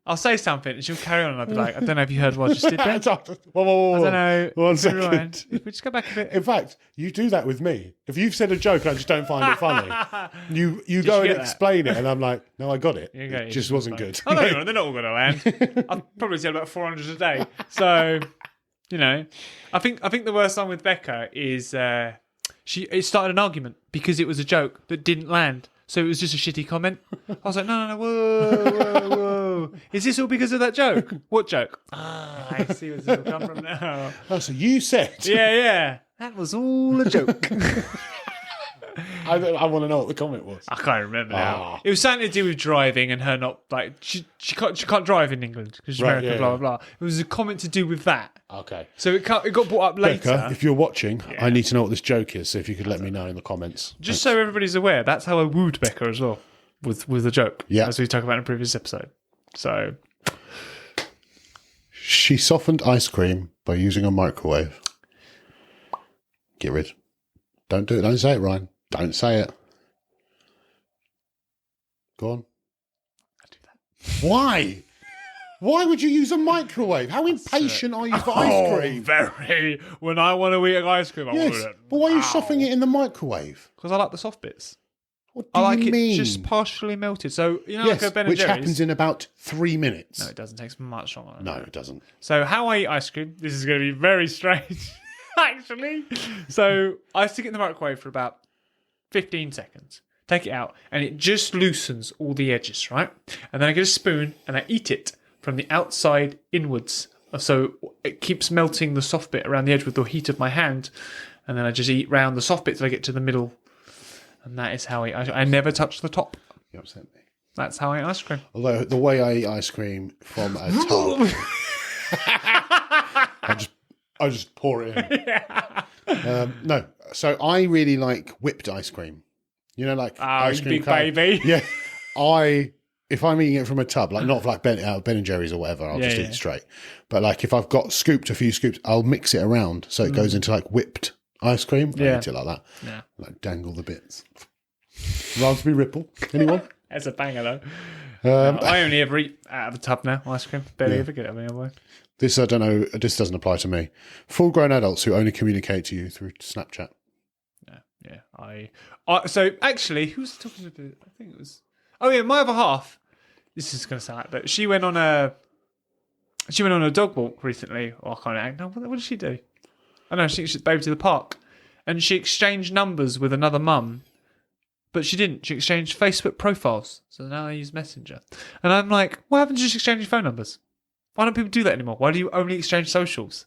Speaker 2: I'll say something and she'll carry on and I'll be like, I don't know if you heard what I just did there.
Speaker 1: Whoa.
Speaker 2: I don't know.
Speaker 1: 1 second.
Speaker 2: Rewind. If we just go back a bit.
Speaker 1: In fact, you do that with me. If you've said a joke and I just don't find it funny, you go
Speaker 2: you
Speaker 1: and
Speaker 2: get
Speaker 1: explain it and I'm like, no, I got it.
Speaker 2: You get
Speaker 1: It
Speaker 2: it,
Speaker 1: just wasn't good.
Speaker 2: Oh, no, they're not all going to land. I've probably said about 400 a day. So, you know, I think the worst one with Becca is it started an argument because it was a joke that didn't land. So it was just a shitty comment. I was like, no, whoa. Is this all because of that joke? What joke? I see where this will come from now.
Speaker 1: Oh, so you said...
Speaker 2: Yeah. That was all a joke.
Speaker 1: I want to know what the comment was.
Speaker 2: I can't remember now.
Speaker 1: Oh.
Speaker 2: It was something to do with driving and her not, like, she can't drive in England because she's American, blah, blah. It was a comment to do with that.
Speaker 1: Okay.
Speaker 2: So it got brought up later.
Speaker 1: Becca, if you're watching, I need to know what this joke is, so if you could let me know in the comments.
Speaker 2: Just so everybody's aware, that's how I wooed Becca as well, with a joke, as we talked about in a previous episode. So...
Speaker 1: She softened ice cream by using a microwave. Get rid. Don't do it. Don't say it, Ryan. Don't say it. Go on.
Speaker 2: I do that.
Speaker 1: Why? Why would you use a microwave? How impatient are you for ice cream?
Speaker 2: Very. When I want to eat ice cream, I want
Speaker 1: Yes,
Speaker 2: it.
Speaker 1: but why are you softening it in the microwave?
Speaker 2: Because I like the soft bits.
Speaker 1: What do
Speaker 2: I like
Speaker 1: you mean?
Speaker 2: it just partially melted. So, you know,
Speaker 1: Yes,
Speaker 2: like a Ben and
Speaker 1: which
Speaker 2: Jerry's.
Speaker 1: happens in about 3 minutes.
Speaker 2: No, it doesn't. It takes much longer.
Speaker 1: No, it doesn't.
Speaker 2: So how I eat ice cream, this is going to be very strange, actually. So I stick it in the microwave for about 15 seconds. Take it out, and it just loosens all the edges, right? And then I get a spoon, and I eat it from the outside inwards. So it keeps melting the soft bit around the edge with the heat of my hand. And then I just eat round the soft bit till I get to the middle. And that is how I eat ice cream. I never touch the top.
Speaker 1: You upset me.
Speaker 2: That's how I eat ice cream.
Speaker 1: Although the way I eat ice cream from a tub, I just pour it in. No, so I really like whipped ice cream. You know, like ice
Speaker 2: you
Speaker 1: cream
Speaker 2: big
Speaker 1: cone.
Speaker 2: baby.
Speaker 1: Yeah, if I'm eating it from a tub, like not like Ben and Jerry's or whatever, I'll just eat it straight. But like if I've got a few scoops, I'll mix it around so it goes into like whipped ice cream. I eat it like that.
Speaker 2: Yeah.
Speaker 1: Like dangle the bits. Raspberry Ripple. Anyone?
Speaker 2: That's a banger, though. I only ever eat out of the tub now, ice cream. Barely ever get it any other way.
Speaker 1: This, I don't know, this doesn't apply to me. Full-grown adults who only communicate to you through Snapchat.
Speaker 2: Yeah. So, actually, who was talking about? I think it was... Oh, yeah, my other half. This is going to sound like... But she went on a dog walk recently. Or I can't act. No, what did she do? I know, she took the baby to the park. And she exchanged numbers with another mum. But she didn't. She exchanged Facebook profiles. So now I use Messenger. And I'm like, what happened to just exchanging phone numbers? Why don't people do that anymore? Why do you only exchange socials?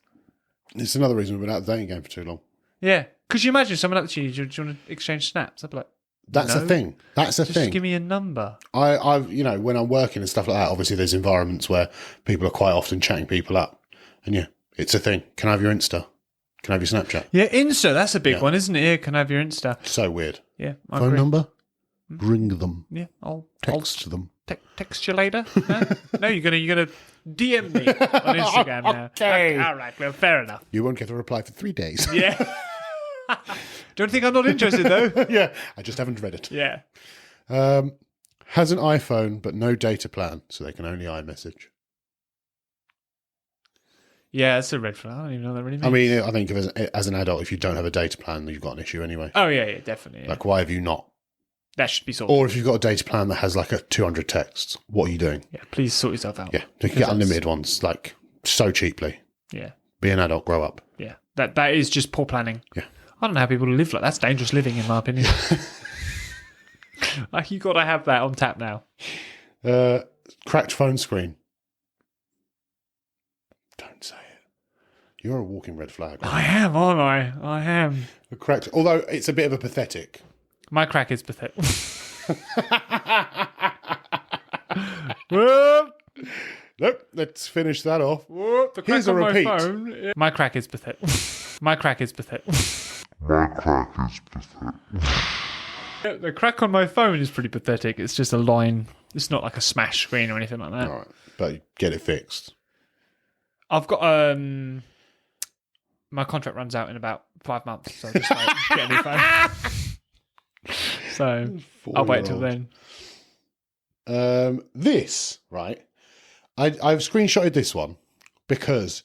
Speaker 1: It's another reason we've been out of the dating game for too long.
Speaker 2: Yeah. Could you imagine someone up to you, do you want to exchange snaps? I'd be like,
Speaker 1: That's a thing. That's a
Speaker 2: just
Speaker 1: thing.
Speaker 2: give me a number.
Speaker 1: I've, when I'm working and stuff like that, obviously there's environments where people are quite often chatting people up. And yeah, it's a thing. Can I have your Insta? Can I have your Snapchat?
Speaker 2: Yeah, Insta, that's a big one, isn't it? Yeah, can I have your Insta?
Speaker 1: So weird.
Speaker 2: Yeah, I
Speaker 1: Phone
Speaker 2: agree.
Speaker 1: number? Ring them.
Speaker 2: Yeah, I'll
Speaker 1: Text them.
Speaker 2: text you later. No, you're gonna DM me on Instagram now.
Speaker 1: Okay.
Speaker 2: All right, well, fair enough.
Speaker 1: You won't get a reply for 3 days.
Speaker 2: Yeah. Don't think I'm not interested though.
Speaker 1: Yeah, I just haven't read it.
Speaker 2: Yeah.
Speaker 1: Has an iPhone but no data plan, so they can only iMessage.
Speaker 2: Yeah, it's a red flag. I don't even know what that really means.
Speaker 1: I mean, I think as an adult, if you don't have a data plan, you've got an issue anyway.
Speaker 2: Oh yeah, definitely. Yeah.
Speaker 1: Like, why have you not?
Speaker 2: That should be sorted.
Speaker 1: Or if you've got a data plan that has like a 200 texts, what are you doing?
Speaker 2: Yeah, please sort yourself out.
Speaker 1: Yeah, you can get unlimited ones, like, so cheaply.
Speaker 2: Yeah.
Speaker 1: Be an adult, grow up.
Speaker 2: Yeah. That is just poor planning.
Speaker 1: Yeah.
Speaker 2: I don't know how people live like that. That's dangerous living, in my opinion. Like, you got to have that on tap now.
Speaker 1: Cracked phone screen. Don't say it. You're a walking red flag.
Speaker 2: I am, aren't I? I am.
Speaker 1: A cracked, although it's a bit of a pathetic.
Speaker 2: My crack is pathetic. Whoop,
Speaker 1: Nope, let's finish that off.
Speaker 2: whoop, the crack
Speaker 1: Here's a
Speaker 2: on my
Speaker 1: repeat.
Speaker 2: phone. Yeah. My crack is pathetic. My crack is pathetic. The crack on my phone is pretty pathetic. It's just a line. It's not like a smash screen or anything like that.
Speaker 1: All right, but get it fixed.
Speaker 2: I've got my contract runs out in about 5 months, so I'll just like, get a new phone. So I'll wait till then.
Speaker 1: This, right? I've screenshotted this one because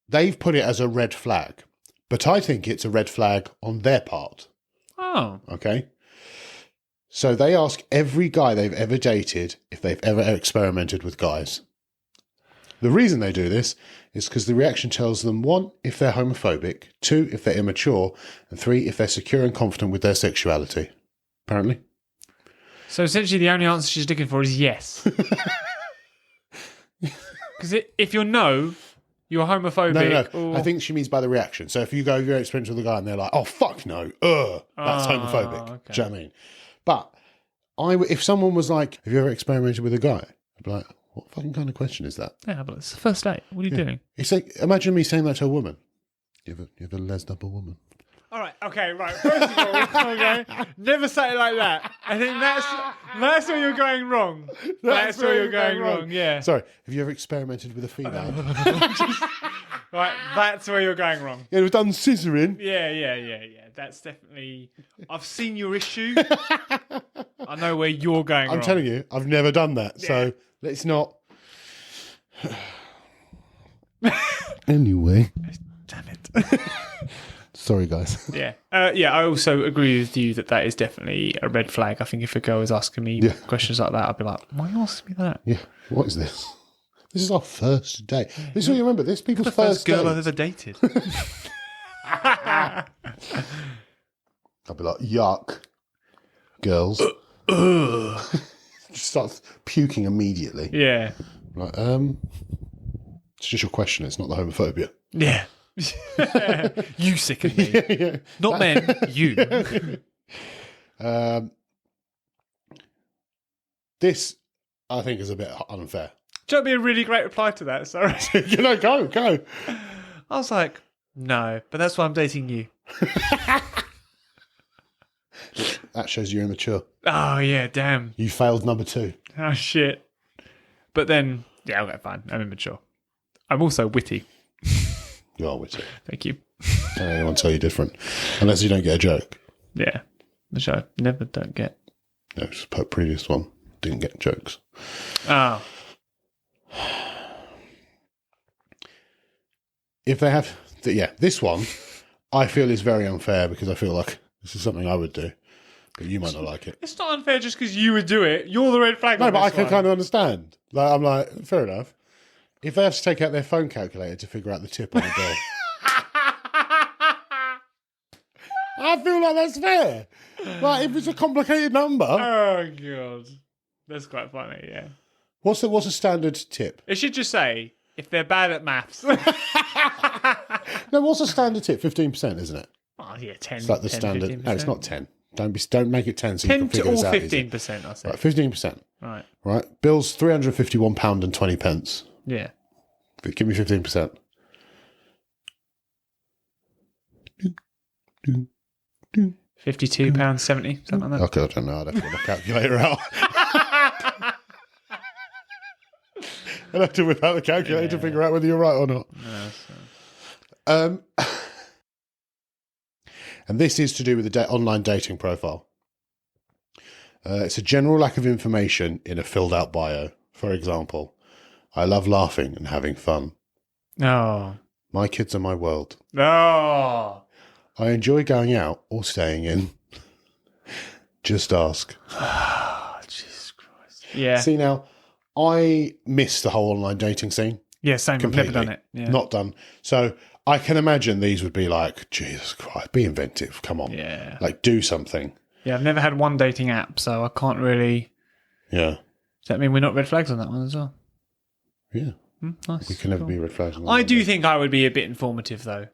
Speaker 1: they've put it as a red flag, but I think it's a red flag on their part.
Speaker 2: Oh.
Speaker 1: Okay. So they ask every guy they've ever dated if they've ever experimented with guys. The reason they do this is because the reaction tells them, 1, if they're homophobic, 2, if they're immature, and 3, if they're secure and confident with their sexuality. Apparently.
Speaker 2: So essentially the only answer she's looking for is yes. Because if you're no, you're homophobic.
Speaker 1: No.
Speaker 2: Or...
Speaker 1: I think she means by the reaction. So if you go, you're experienced with a guy and they're like, oh, fuck no. That's homophobic.
Speaker 2: Okay.
Speaker 1: Do you know what I mean? But if someone was like, have you ever experimented with a guy? I'd be like, what fucking kind of question is that?
Speaker 2: Yeah, but it's the first date. What are you doing?
Speaker 1: It's like, imagine me saying that to a woman. You ever lesed up a woman?
Speaker 2: All right, okay, right. First of all, okay, never say it like that. I think that's where you're going wrong. That's where you're going wrong. Yeah.
Speaker 1: Sorry, have you ever experimented with a female?
Speaker 2: Right, that's where you're going wrong.
Speaker 1: Yeah, we've done scissoring.
Speaker 2: Yeah. That's definitely... I've seen your issue. I know where you're going wrong.
Speaker 1: I'm telling you, I've never done that. So let's not... Anyway.
Speaker 2: Damn it.
Speaker 1: Sorry, guys.
Speaker 2: Yeah. I also agree with you that is definitely a red flag. I think if a girl is asking me questions like that, I'd be like, why are you asking me that?
Speaker 1: Yeah. What is this? This is our first date. This is what you remember. This is people's
Speaker 2: The first girl
Speaker 1: date.
Speaker 2: I've ever dated.
Speaker 1: I'd be like, yuck. Girls. Just starts puking immediately.
Speaker 2: Yeah.
Speaker 1: Like, it's just your question. It's not the homophobia.
Speaker 2: Yeah. You sicken me.
Speaker 1: Yeah.
Speaker 2: Not men, you.
Speaker 1: This, I think, is a bit unfair.
Speaker 2: That'd be a really great reply to that. Sorry.
Speaker 1: Go.
Speaker 2: I was like, no, but that's why I'm dating you.
Speaker 1: That shows you're immature.
Speaker 2: Oh, yeah, damn.
Speaker 1: You failed number 2.
Speaker 2: Oh, shit. But then, yeah, okay, fine. I'm immature. I'm also witty.
Speaker 1: You are witty.
Speaker 2: Thank you.
Speaker 1: Don't let anyone tell you different. Unless you don't get a joke.
Speaker 2: Yeah. Which I never don't get.
Speaker 1: No, just put previous one. Didn't get jokes.
Speaker 2: Oh.
Speaker 1: If they have... this one, I feel is very unfair because I feel like this is something I would do. But you might not like it.
Speaker 2: It's not unfair just because you would do it. You're the red flag.
Speaker 1: No,
Speaker 2: on
Speaker 1: but I
Speaker 2: this
Speaker 1: can
Speaker 2: one.
Speaker 1: kind of understand. Like, I'm like, fair enough. If they have to take out their phone calculator to figure out the tip on the bill, I feel like that's fair. Like, if it's a complicated number,
Speaker 2: Oh, God. That's quite funny, yeah.
Speaker 1: what's a standard tip?
Speaker 2: It should just say, if they're bad at maths.
Speaker 1: No, what's a standard tip? 15%, isn't it?
Speaker 2: Oh, yeah, 10.
Speaker 1: It's like the
Speaker 2: 10,
Speaker 1: standard.
Speaker 2: 15%.
Speaker 1: No, it's not 10. Don't make it 10 so you
Speaker 2: 10
Speaker 1: can
Speaker 2: to
Speaker 1: figure
Speaker 2: or
Speaker 1: this out. easy.
Speaker 2: 15%, I said.
Speaker 1: Right, 15%.
Speaker 2: Right.
Speaker 1: Right. Bill's £351.20.
Speaker 2: Yeah.
Speaker 1: Give me 15%.
Speaker 2: £52.70, something like that.
Speaker 1: Okay, I don't know. I'd have to get my calculator out. I'd have to whip out the calculator to figure out whether you're right or not. And this is to do with the online dating profile. It's a general lack of information in a filled out bio. For example, I love laughing and having fun.
Speaker 2: Oh.
Speaker 1: My kids are my world.
Speaker 2: Oh.
Speaker 1: I enjoy going out or staying in. Just ask.
Speaker 2: Oh, Jesus Christ. Yeah.
Speaker 1: See, now, I miss the whole online dating scene.
Speaker 2: Yeah, same. I've
Speaker 1: Completely.
Speaker 2: never done it. Yeah.
Speaker 1: Not done. So I can imagine these would be like, Jesus Christ, be inventive. Come on.
Speaker 2: Yeah.
Speaker 1: Like, do something.
Speaker 2: Yeah, I've never had one dating app, so I can't really...
Speaker 1: Yeah.
Speaker 2: Does that mean we're not red flags on that one as well?
Speaker 1: Yeah.
Speaker 2: Nice.
Speaker 1: We can never be red flags. on
Speaker 2: I
Speaker 1: that
Speaker 2: do
Speaker 1: one.
Speaker 2: think I would be a bit informative, though.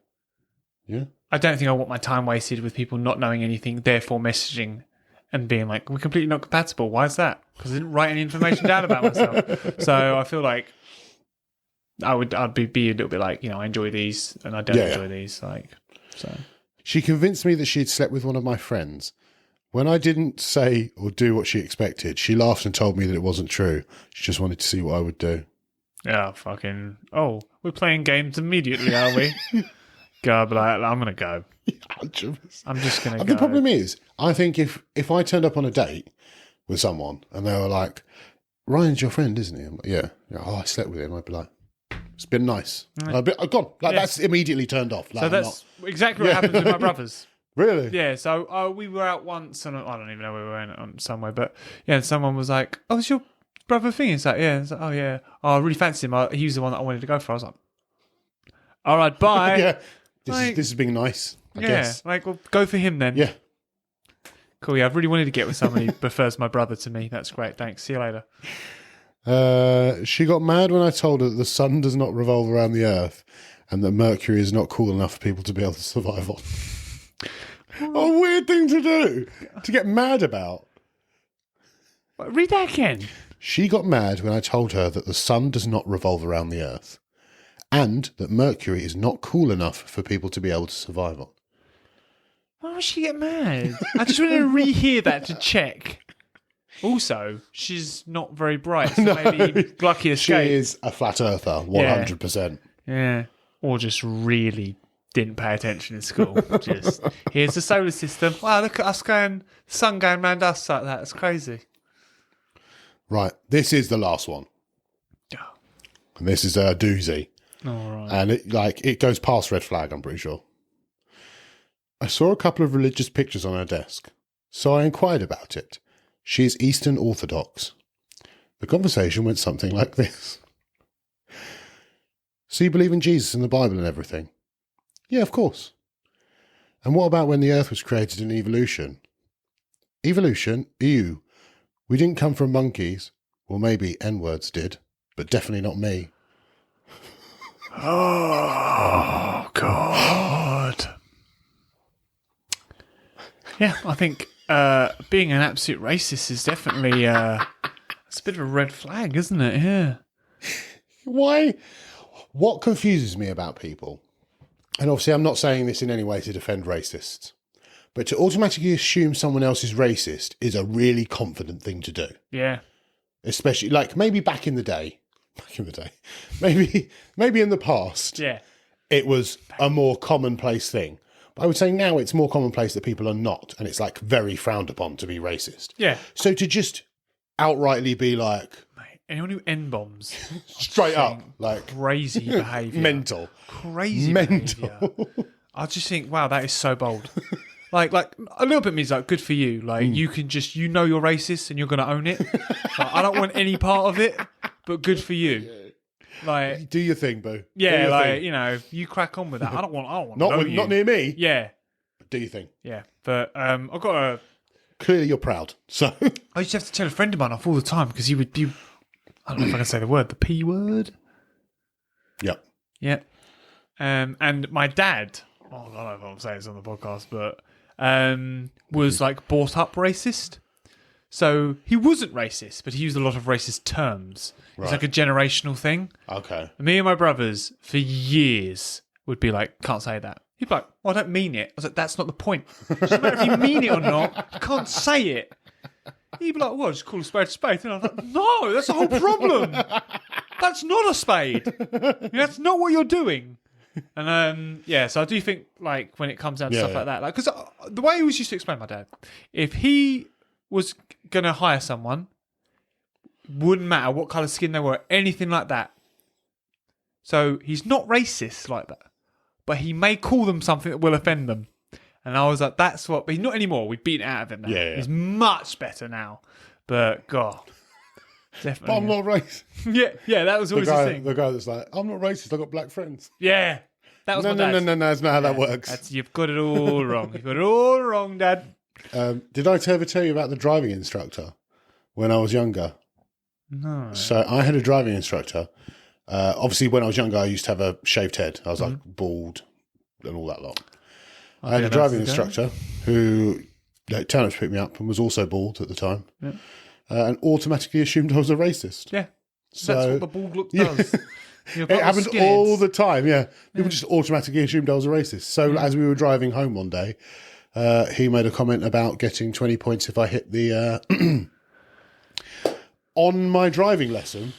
Speaker 1: Yeah.
Speaker 2: I don't think I want my time wasted with people not knowing anything, therefore messaging and being like, we're completely not compatible. Why is that? Because I didn't write any information down about myself. So I feel like I'd be a little bit like, I enjoy these and I don't enjoy these. Like, so.
Speaker 1: She convinced me that she'd slept with one of my friends. When I didn't say or do what she expected, she laughed and told me that it wasn't true. She just wanted to see what I would do.
Speaker 2: Yeah, fucking. Oh, we're playing games immediately, are we? God, but I'm going to go.
Speaker 1: 100%.
Speaker 2: I'm just going to go.
Speaker 1: The problem is, I think if I turned up on a date with someone and they were like, Ryan's your friend, isn't he? I'm like, yeah. Oh, I slept with him. I'd be like, it's been nice. I've gone. Like, that's immediately turned off. Like,
Speaker 2: So that's exactly what happens with my brothers.
Speaker 1: Really?
Speaker 2: Yeah, so we were out once, and I don't even know where we were on somewhere, but yeah, someone was like, "Oh, it's your brother thing?" It's like, yeah. It's like, oh, yeah. Oh, I really fancied him. He was the one that I wanted to go for. I was like, all right, bye.
Speaker 1: Yeah. This
Speaker 2: Like-
Speaker 1: is being nice, I
Speaker 2: Yeah,
Speaker 1: guess.
Speaker 2: like, well, go for him then.
Speaker 1: Yeah.
Speaker 2: Cool, yeah, I've really wanted to get with somebody who prefers my brother to me. That's great. Thanks. See you later.
Speaker 1: She got mad when I told her that the sun does not revolve around the earth and that Mercury is not cool enough for people to be able to survive on. A weird thing to do, to get mad about.
Speaker 2: Read that again.
Speaker 1: She got mad when I told her that the sun does not revolve around the earth and that Mercury is not cool enough for people to be able to survive on.
Speaker 2: Why would she get mad? I just wanted to rehear that to check. Also, she's not very bright, so maybe lucky
Speaker 1: She
Speaker 2: escape.
Speaker 1: is a flat earther, 100%.
Speaker 2: Yeah. or just really didn't pay attention in school. Just, here's the solar system. Wow, look at us going, sun going round us like that. It's crazy.
Speaker 1: Right, this is the last one. And this is a doozy.
Speaker 2: All right.
Speaker 1: And it goes past red flag, I'm pretty sure. I saw a couple of religious pictures on her desk, so I inquired about it. She is Eastern Orthodox. The conversation went something like this. So you believe in Jesus and the Bible and everything? Yeah, of course. And what about when the earth was created in evolution? Evolution? Ew. We didn't come from monkeys. Well, maybe N-words did, but definitely not me.
Speaker 2: Oh, God. Yeah, I think being an absolute racist is definitely it's a bit of a red flag, isn't it? Yeah.
Speaker 1: Why? What confuses me about people, and obviously I'm not saying this in any way to defend racists, but to automatically assume someone else is racist is a really confident thing to do.
Speaker 2: Yeah.
Speaker 1: Especially, like, maybe back in the day, maybe in the past,
Speaker 2: Yeah.
Speaker 1: it was a more commonplace thing. But I would say now it's more commonplace that people are not, and it's like very frowned upon to be racist.
Speaker 2: Yeah.
Speaker 1: So to just outrightly be like,
Speaker 2: Mate, anyone who N-bombs,
Speaker 1: straight up, like
Speaker 2: crazy behaviour.
Speaker 1: mental.
Speaker 2: Crazy
Speaker 1: Mental.
Speaker 2: behaviour. I just think, wow, that is so bold. Like a little bit means like good for you. Like you can just, you know, you're racist and you're going to own it. Like, I don't want any part of it, but good for you. Like,
Speaker 1: Do your thing, boo. Do
Speaker 2: yeah,
Speaker 1: your
Speaker 2: like
Speaker 1: thing.
Speaker 2: you know, you crack on with that. I don't want to
Speaker 1: Not
Speaker 2: know
Speaker 1: with,
Speaker 2: you.
Speaker 1: not near me.
Speaker 2: Yeah,
Speaker 1: Do your thing.
Speaker 2: yeah. But I've got a.
Speaker 1: Clearly, you're proud. So
Speaker 2: I used to have to tell a friend of mine off all the time because he would be. I don't know if I can say the word, the P word.
Speaker 1: yeah.
Speaker 2: Yeah. And my dad, I don't know if I'm saying this on the podcast, but was like brought up racist. So he wasn't racist, but he used a lot of racist terms. It's like a generational thing.
Speaker 1: Okay.
Speaker 2: Me and my brothers, for years, would be like, can't say that. He'd be like, well, I don't mean it. I was like, that's not the point. It doesn't matter if you mean it or not. You can't say it. He'd be like, well, just call a spade a spade. And I was like, no, that's the whole problem. That's not a spade. That's not what you're doing. And yeah, so I do think like when it comes down to stuff like that, like because the way he was used to explain my dad, if he was gonna hire someone, wouldn't matter what colour skin they were, anything like that. So he's not racist like that, but he may call them something that will offend them. And I was like, that's what, but he's not anymore. We've beaten it out of him now.
Speaker 1: Yeah.
Speaker 2: He's much better now. But God, definitely.
Speaker 1: But I'm not racist.
Speaker 2: Yeah, that was always the thing.
Speaker 1: The guy that's like, I'm not racist. I've got black friends.
Speaker 2: Yeah, that was
Speaker 1: No,
Speaker 2: my dad.
Speaker 1: no. That's not how that works.
Speaker 2: You've got it all wrong. You've got it all wrong, Dad.
Speaker 1: Did I ever tell you about the driving instructor when I was younger?
Speaker 2: No.
Speaker 1: So I had a driving instructor. Obviously, when I was younger, I used to have a shaved head. I was like bald and all that lot. I had a driving instructor who turned up to pick me up and was also bald at the time, and automatically assumed I was a racist.
Speaker 2: Yeah.
Speaker 1: So
Speaker 2: That's what the bald look does.
Speaker 1: it happened all the time. Yeah, people just automatically assumed I was a racist. So as we were driving home one day, he made a comment about getting 20 points if I hit the on my driving lesson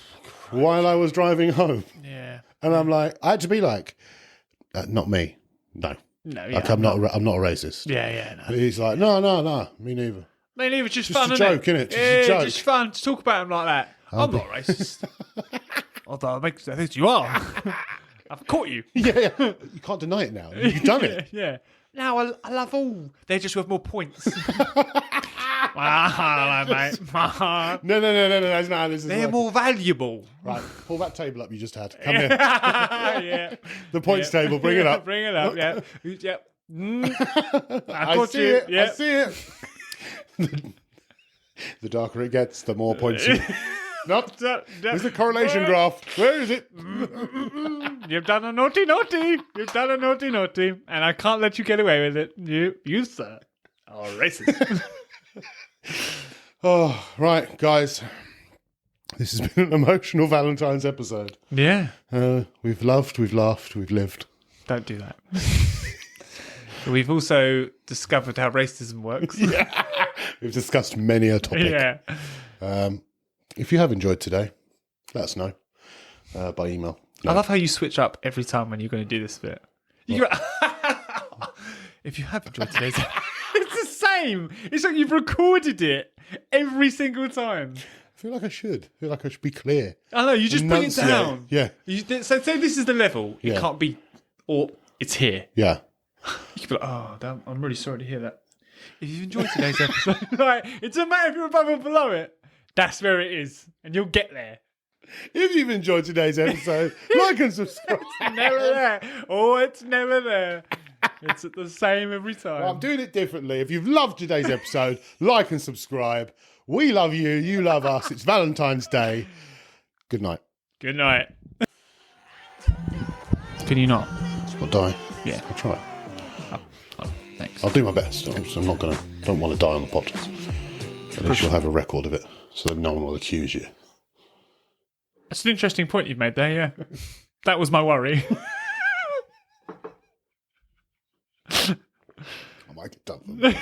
Speaker 1: while I was driving home.
Speaker 2: Yeah.
Speaker 1: And I'm like, I had to be like, not me. No.
Speaker 2: No, yeah.
Speaker 1: Like I'm not a racist.
Speaker 2: Yeah, no.
Speaker 1: But he's like, no, me neither.
Speaker 2: Man, it was just
Speaker 1: Just
Speaker 2: fun,
Speaker 1: a
Speaker 2: isn't
Speaker 1: joke, innit? Just a
Speaker 2: Yeah,
Speaker 1: joke.
Speaker 2: just fun to talk about him like that. I'm not racist. Although I think you are. I've caught you.
Speaker 1: Yeah. You can't deny it now. You've done it.
Speaker 2: Yeah. Now I love all. They're just worth more points. Hello, mate.
Speaker 1: No. That's not how this is.
Speaker 2: They're
Speaker 1: working.
Speaker 2: more valuable.
Speaker 1: Right. Pull that table up you just had. Come here.
Speaker 2: Yeah.
Speaker 1: The points table. Bring it up.
Speaker 2: Bring it up. Yeah. Yep.
Speaker 1: I see it.
Speaker 2: Yeah.
Speaker 1: I see it. The darker it gets, the more points you... Not. Where's the correlation graph? Where is it?
Speaker 2: You've done a naughty. You've done a naughty. And I can't let you get away with it. You sir, are racist.
Speaker 1: Oh, right, guys. This has been an emotional Valentine's episode.
Speaker 2: Yeah.
Speaker 1: We've loved, we've laughed, we've lived.
Speaker 2: Don't do that. We've also discovered how racism works.
Speaker 1: We've discussed many a topic.
Speaker 2: Yeah.
Speaker 1: If you have enjoyed today, let us know by email.
Speaker 2: I love how you switch up every time when you're going to do this bit. You go, if you have enjoyed today's it's the same. It's like you've recorded it every single time.
Speaker 1: I feel like I should. I feel like I should be clear.
Speaker 2: I know, you just bring it
Speaker 1: Enunciate.
Speaker 2: down.
Speaker 1: Yeah.
Speaker 2: So say this is the level.
Speaker 1: Yeah.
Speaker 2: It can't be, or it's here.
Speaker 1: Yeah.
Speaker 2: You could be like, oh, damn, I'm really sorry to hear that. If you've enjoyed today's episode, like, it doesn't matter if you're above or below it. That's where it is. And you'll get there.
Speaker 1: If you've enjoyed today's episode, like and subscribe.
Speaker 2: Never there. Oh, it's never there. It's the same every time.
Speaker 1: Well, I'm doing it differently. If you've loved today's episode, like and subscribe. We love you. You love us. It's Valentine's Day. Good night.
Speaker 2: Good night. Can you not?
Speaker 1: I'll die.
Speaker 2: Yeah.
Speaker 1: I'll try.
Speaker 2: Oh, thanks.
Speaker 1: I'll do my best. I'm not going to. Don't want to die on the podcast. At least you'll have a record of it, so that no one will accuse you.
Speaker 2: That's an interesting point you've made there, yeah. That was my worry.
Speaker 1: I might get done.